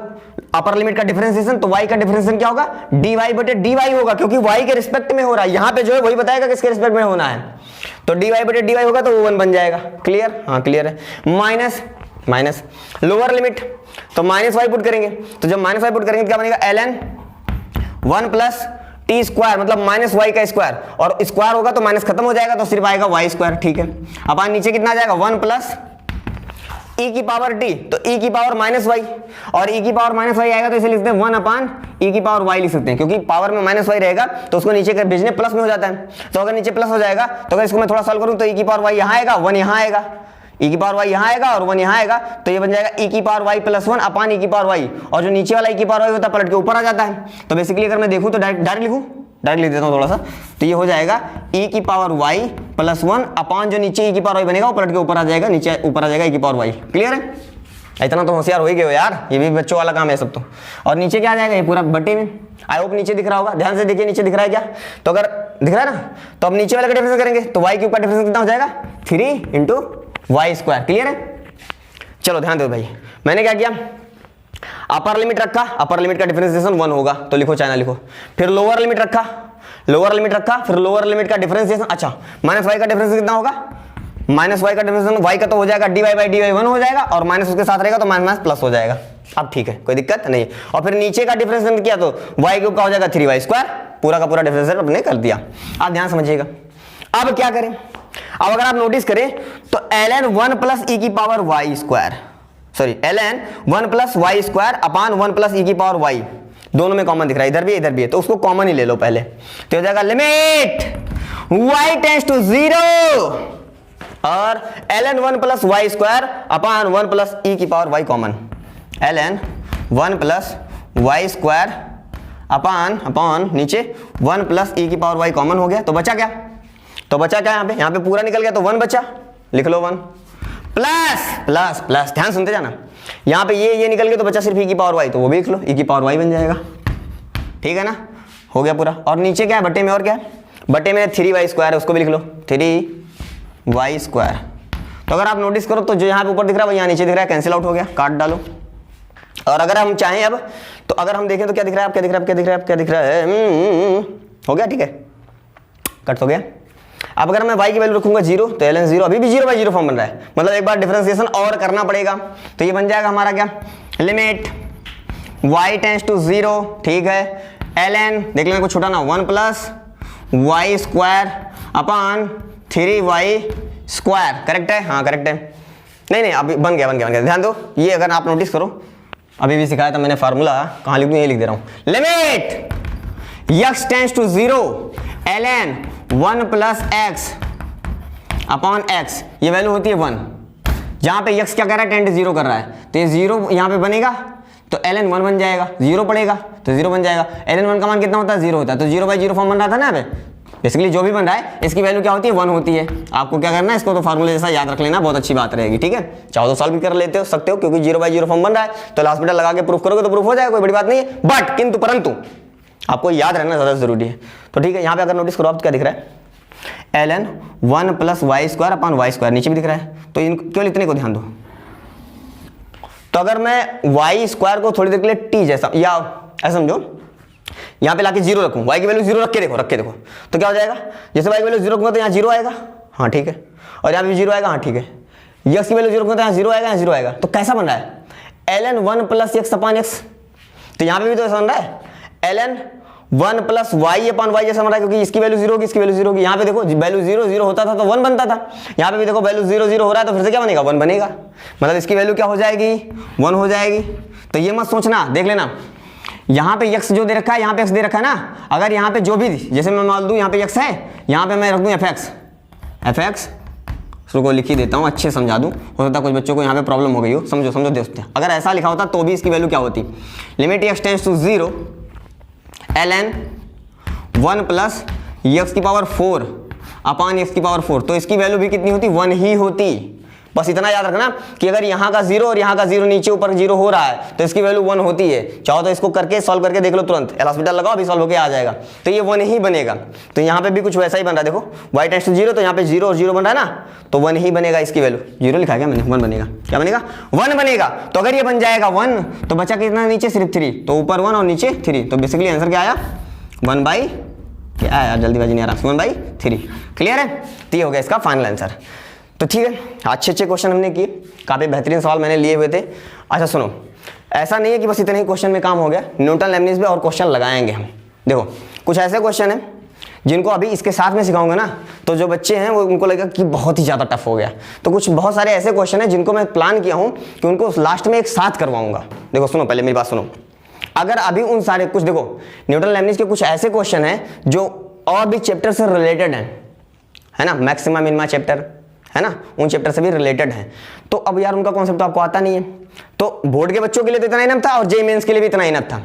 अपर लिमिट का डिफरेंशिएशन, तो y का डिफरेंशिएशन क्या होगा, dy/dy होगा, क्योंकि y के रिस्पेक्ट में हो रहा है, यहाँ पे जो है वही बताएगा किसके रिस्पेक्ट में होना है, तो dy/dy होगा तो वो 1 बन जाएगा। क्लियर, हाँ क्लियर है। माइनस लोअर लिमिट, तो -y पुट करेंगे, तो जब -y पुट करेंगे तो क्या बनेगा, ln 1 प्लस टी स्क्वायर, मतलब -y का स्क्वायर, और स्क्वायर होगा तो माइनस खत्म हो जाएगा तो सिर्फ आएगा y स्क्वायर, ठीक है। अब नीचे कितना आ जाएगा, 1 प्लस e की पावर t, तो e की पावर -y, और e की पावर -y आएगा तो इसे लिखते हैं 1 अपान e की पावर y लिख सकते हैं, क्योंकि पावर में -y रहेगा तो उसको नीचे कर भेजने प्लस में हो जाता है। तो अगर नीचे प्लस हो जाएगा तो अगर इसको मैं थोड़ा सॉल्व करूं तो e की पावर y यहाँ आएगा, 1 यहाँ आएगा, e की पावर y यहाँ आएगा और 1 यहाँ आएगा, तो ये बन जाएगा e की पावर y प्लस 1 अपान e की पावर y, और जो नीचे वाला e की पावर y होता है पलट के ऊपर आ जाता है। तो बेसिकली अगर मैं देखूं तो डायरेक्ट लिखूं, डायरेक्ट लिख देता हूं थोड़ा सा, तो ये हो जाएगा e की पावर y प्लस 1 अपान जो नीचे e की पावर y बनेगा वो पलट के ऊपर आ जाएगा, नीचे ऊपर आ जाएगा e की पावर y। क्लियर है, इतना तो होशियार हो ही गए हो यार, ये भी बच्चों वाला काम है सब तो। और नीचे क्या आ जाएगा, ये पूरा बटे में, आई होप नीचे दिख रहा होगा, ध्यान से देखिए नीचे दिख रहा है क्या, तो अगर दिख रहा है ना, तो अब नीचे वाले का डिफरेंस करेंगे तो y क्यूब का डिफरेंस कितना हो जाएगा, 3 इंटू वाई स्क्वायर। क्लियर है, चलो ध्यान दो भाई, मैंने क्या किया, अपर लिमिट रखा, अपर लिमिट का डिफरेंशिएशन 1 होगा तो लिखो चाइना लिखो, फिर लोअर लिमिट रखा, लोअर लिमिट रखा, फिर लोअर लिमिट का डिफरेंशिएशन, अच्छा -y का डिफरेंस कितना होगा, -y का डिफरेंशिएशन y का तो हो जाएगा dy/dy 1 हो जाएगा, और माइनस उसके साथ रहेगा तो माइनस प्लस हो जाएगा। अब ठीक है, कोई दिक्कत नहीं। और फिर नीचे का डिफरेंशिएशन किया तो y क्यूब का हो जाएगा 3y स्क्वायर, पूरा का पूरा डिफरेंशिएशन अपने कर दिया। आप ध्यान समझिएगा, अब क्या करें, अब अगर आप नोटिस करें तो ln 1 प्लस e की power y square, sorry ln 1 plus y square upon 1 plus e की पावर y, दोनों में कॉमन दिख रहा है, इधर भी है तो उसको कॉमन ही ले लो पहले, तो हो जाएगा लिमिट y टेंड्स टू 0 और ln 1 plus y square upon 1 plus e की power y common, ln 1 plus y square upon नीचे 1 प्लस e की पावर y कॉमन हो गया, तो बचा क्या, तो बचा क्या, यहाँ पे पूरा निकल गया तो 1 बचा, लिख लो 1 प्लस, ध्यान सुनते जाना, यहाँ पे ये निकल गया तो बचा सिर्फ e की पावर y, तो वो भी लिख लो, e की पावर y बन जाएगा, ठीक है ना, हो गया पूरा। और नीचे क्या है बटे में, और क्या है बटे में 3y स्क्वायर है, उसको भी लिख लो 3y स्क्वायर। तो अगर आप नोटिस करो तो जो यहाँ पे ऊपर दिख रहा है वो यहाँ नीचे दिख रहा है, कैंसिल आउट हो गया, काट डालो। और अगर हम चाहें अब तो अगर हम देखें तो क्या दिख रहा है, क्या दिख रहा है, हो गया, ठीक है, कट हो गया। अब अगर मैं y की वैल्यू रखूंगा 0 तो ln 0 अभी भी 0/0 फॉर्म बन रहा है, मतलब एक बार डिफरेंशिएशन और करना पड़ेगा, तो ये बन जाएगा हमारा क्या, लिमिट y टेंड्स टू 0, ठीक है, ln देख लेना कुछ छोटा ना, 1 plus y square upon 3y square, correct है, हाँ करेक्ट है, नहीं अभी बन गया, ध्यान दो, ये अगर आप नोटिस करो अभी भी सिखाया था मैंने फार्मूला, कहाँ लिख दूँ, ये लिख दे रहा हूँ, limit x tends to 0 ln 1 plus x upon x, ये वैल्यू होती है 1, जहां पे x क्या कर रहा है, टेंड 0 कर रहा है, तो ये 0 यहां पे बनेगा तो ln 1 बन जाएगा, 0 पड़ेगा तो 0 बन जाएगा, ln 1 का मान कितना होता है, 0 होता है, तो 0/0 फॉर्म बन रहा था ना यहाँ पे, बेसिकली जो भी बन रहा है इसकी वैल्यू क्या होती है, 1 होती है। आपको क्या करना है, इसको तो फार्मूले जैसा याद रख लेना, बहुत अच्छी बात रहेगी, ठीक है, चाहो तो सॉल्व भी कर लेते हो सकते हो, क्योंकि 0/0 फॉर्म बन रहा है तो हॉस्पिटल लगा के प्रूफ करोगे तो प्रूफ हो जाएगा, कोई बड़ी बात नहीं है, बट किंतु परंतु आपको याद रहना ज्यादा जरूरी है। तो ठीक है, यहाँ पे अगर नोटिस करो आप क्या दिख रहा है, ln 1 plus Y square upon Y square, नीचे भी दिख रहा है, तो इन केवल इतने को ध्यान दो। तो अगर मैं वाई स्क्वायर को थोड़ी देर के लिए टी जैसा या ऐसा समझो, यहाँ पे लाके जीरो रखूँ, वाई की वैल्यू जीरो रख के देखो, तो क्या हो जाएगा, जैसे वाई की वैल्यू जीरो रखूँगा तो यहाँ जीरो आएगा, हाँ ठीक है, और यहाँ पे जीरो आएगा, हाँ ठीक है, यक्स की वैल्यू जीरो रखूँगा तो यहाँ जीरो आएगा, यहाँ जीरो आएगा, तो कैसा बन रहा है ln 1 plus x upon x, तो यहाँ पे भी तो ऐसा बन रहा है ln 1 plus Y upon Y जैसा बन रहा है, क्योंकि इसकी वैल्यू जीरो होगी, इसकी वैल्यू जीरो होगी, यहाँ पे देखो वैल्यू जीरो जीरो होता था तो 1 बनता था, यहाँ पे भी देखो वैल्यू जीरो जीरो हो रहा है तो फिर से क्या बनेगा, 1 बनेगा, मतलब इसकी वैल्यू क्या हो जाएगी, 1 हो जाएगी। तो ये मत सोचना, देख लेना यहाँ पे x जो दे रखा है, यहाँ पे x दे रखा है ना, अगर यहाँ पे जो भी जैसे मैं मान दूँ यहाँ पे x है, यहाँ पे मैं रख दूँ fx को लिख ही देता हूँ, अच्छे समझा दूँ, हो सकता है कुछ बच्चों को यहाँ पे प्रॉब्लम हो गई हो, समझो दोस्तों, अगर ऐसा लिखा होता तो भी इसकी वैल्यू क्या होती, limit x tends to 0 ln 1 plus X की पावर 4 अपॉन एक्स की पावर 4, तो इसकी वैल्यू भी कितनी होती, 1 ही होती। बस इतना याद रखना कि अगर यहाँ का 0 और यहाँ का 0 नीचे ऊपर 0 हो रहा है तो इसकी वैल्यू 1 होती है। चाहो तो इसको करके सॉल्व करके देख लो, तुरंत एल हॉस्पिटल लगाओ, अभी सॉल्व होके आ जाएगा, तो ये 1 ही बनेगा। तो यहाँ पे भी कुछ वैसा ही बन रहा है, देखो y टेंड्स टू 0, तो यहाँ पे 0 और 0 बन रहा है ना, तो 1 ही बनेगा इसकी वैल्यू, 0 लिखा है क्या मैंने, 1 बनेगा, क्या बनेगा, 1 बनेगा। तो अगर ये बन जाएगा 1 तो बचा कितना नीचे, सिर्फ 3, तो ऊपर 1 और नीचे 3, तो बेसिकली आंसर क्या आया, 1 बाई, क्या आया जल्दीबाजी नहीं आ रहा, 1/3। क्लियर है, तो ये हो गया इसका फाइनल आंसर। तो ठीक है, अच्छे क्वेश्चन हमने किए, काफ़ी बेहतरीन सवाल मैंने लिए हुए थे। अच्छा सुनो, ऐसा नहीं है कि बस इतने ही क्वेश्चन में काम हो गया, न्यूटन लेबनिज़ पे और क्वेश्चन लगाएंगे हम। देखो कुछ ऐसे क्वेश्चन हैं जिनको अभी इसके साथ में सिखाऊंगा ना, तो जो बच्चे हैं वो उनको लगेगा कि बहुत ही ज़्यादा टफ हो गया। तो कुछ बहुत सारे ऐसे क्वेश्चन हैं जिनको मैं प्लान किया हूँ कि उनको लास्ट में एक साथ करवाऊंगा। देखो सुनो, पहले मेरी बात सुनो, अगर अभी उन सारे कुछ देखो न्यूटन लेबनिज़ के कुछ ऐसे क्वेश्चन हैं जो और भी चैप्टर से रिलेटेड हैं, है ना, मैक्सिमा मिनिमा चैप्टर है ना, उन चैप्टर से भी रिलेटेड हैं। तो अब यार उनका कॉन्सेप्ट तो आपको आता नहीं है, तो बोर्ड के बच्चों के लिए तो इतना इनफ था और जेईई मेंस के लिए भी इतना इनफ था,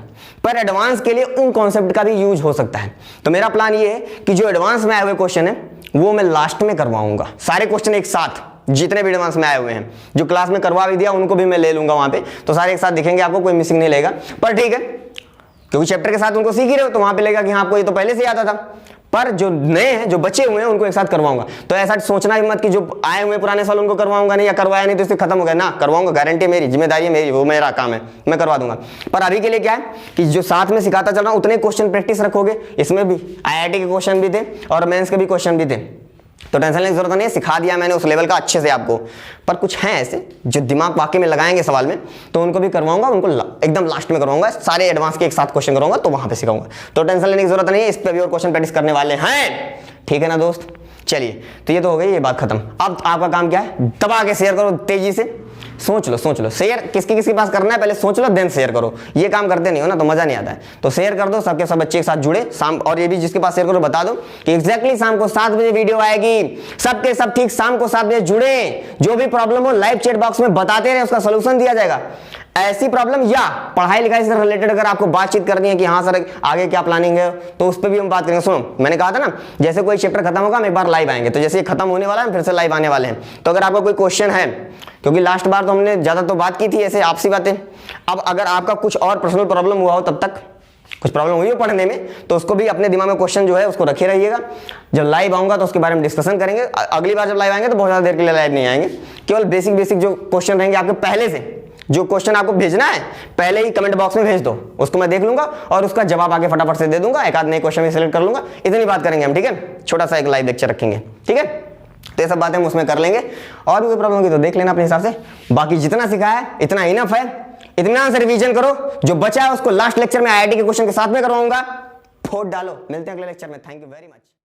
पर एडवांस के लिए उन कॉन्सेप्ट का भी यूज हो सकता है। तो मेरा प्लान ये है कि जो एडवांस में आए हुए क्वेश्चन है वो मैं लास्ट में करवाऊंगा, सारे क्वेश्चन एक साथ, जितने भी एडवांस में आए हुए हैं, जो क्लास में करवा भी दिया उनको भी मैं ले लूंगा वहां पे, तो सारे एक साथ दिखेंगे, आपको कोई मिसिंग नहीं लगेगा। पर ठीक है, क्योंकि चैप्टर के साथ उनको सीख ही रहे हो, तो वहां पे लगेगा कि हाँ आपको ये तो पहले से आता था, पर जो नए हैं, जो बचे हुए हैं, उनको एक साथ करवाऊंगा। तो ऐसा सोचना भी मत कि जो आए हुए पुराने साल उनको करवाऊंगा नहीं, या करवाया नहीं तो इससे खत्म हो गया ना, करवाऊंगा, गारंटी मेरी, जिम्मेदारी मेरी, वो मेरा काम है, मैं करवा दूंगा। पर अभी के लिए क्या है कि जो साथ में सिखाता चल रहा हूं उतने क्वेश्चन प्रैक्टिस रखोगे, इसमें भी IIT के क्वेश्चन भी थे और मेंस के भी क्वेश्चन भी थे, तो टेंशन लेने की जरूरत नहीं है, सिखा दिया मैंने उस लेवल का अच्छे से आपको। पर कुछ हैं ऐसे जो दिमाग वाकई में लगाएंगे सवाल में, तो उनको भी करवाऊंगा, उनको एकदम लास्ट में करवाऊंगा, सारे एडवांस के एक साथ क्वेश्चन कराऊंगा, तो वहां पे सिखाऊंगा। तो टेंशन लेने की जरूरत नहीं है, इस पे भी और क्वेश्चन प्रैक्टिस करने वाले हैं, ठीक है ना दोस्त। चलिए, तो ये तो हो गई ये बात खत्म। अब आपका काम क्या है, दबा के शेयर करो, तेजी से सोच लो शेयर किसके पास करना है, पहले सोच लो देन शेयर करो। ये काम करते नहीं हो ना तो मजा नहीं आता है, तो शेयर कर दो, सबके सब बच्चे के साथ जुड़े शाम, और ये भी जिसके पास शेयर करो बता दो कि एग्जैक्टली शाम को 7 बजे वीडियो आएगी, सबके सब ठीक शाम को 7 बजे जुड़े, जो भी प्रॉब्लम हो लाइव चैट बॉक्स में बताते रहे, उसका सोल्यूशन दिया जाएगा। ऐसी प्रॉब्लम या पढ़ाई लिखाई से रिलेटेड अगर आपको बातचीत करनी है कि हाँ सर आगे क्या प्लानिंग है, तो उस पर भी हम बात करेंगे। सुनो, मैंने कहा था ना, जैसे कोई चैप्टर खत्म होगा हम एक बार लाइव आएंगे, तो जैसे ये खत्म होने वाला है फिर से लाइव आने वाले हैं। तो अगर आपका कोई क्वेश्चन है, क्योंकि लास्ट बार तो हमने ज्यादा तो बात की थी ऐसे आपसी बातें, अब अगर आपका कुछ और पर्सनल प्रॉब्लम हुआ हो, तब तक कुछ प्रॉब्लम हुई हो पढ़ने में, तो उसको भी अपने दिमाग में क्वेश्चन जो है उसको रखे रहिएगा। जब लाइव आऊंगा तो उसके बारे में डिस्कशन करेंगे। अगली बार जब लाइव आएंगे तो बहुत ज्यादा देर के लिए लाइव नहीं आएंगे, केवल बेसिक जो क्वेश्चन रहेंगे आपके पहले से, जो क्वेश्चन आपको भेजना है पहले ही कमेंट बॉक्स में भेज दो, उसको मैं देख लूंगा और उसका जवाब आगे फटाफट से दे दूंगा, एक आध नए क्वेश्चन में सिलेक्ट कर लूंगा। इतनी बात करेंगे हम, ठीक है, छोटा सा एक लाइव लेक्चर रखेंगे, ठीक है। तो ये सब बातें हम उसमें कर लेंगे, और भी कोई प्रॉब्लम होगी तो देख लेना अपने हिसाब से। बाकी जितना सिखाया है इतना इनफ है, इतना से रिवीजन करो, जो बचा है उसको लास्ट लेक्चर में IIT के क्वेश्चन के साथ में करवाऊंगा। फोड़ डालो, मिलते हैं अगले लेक्चर में। Thank you very much.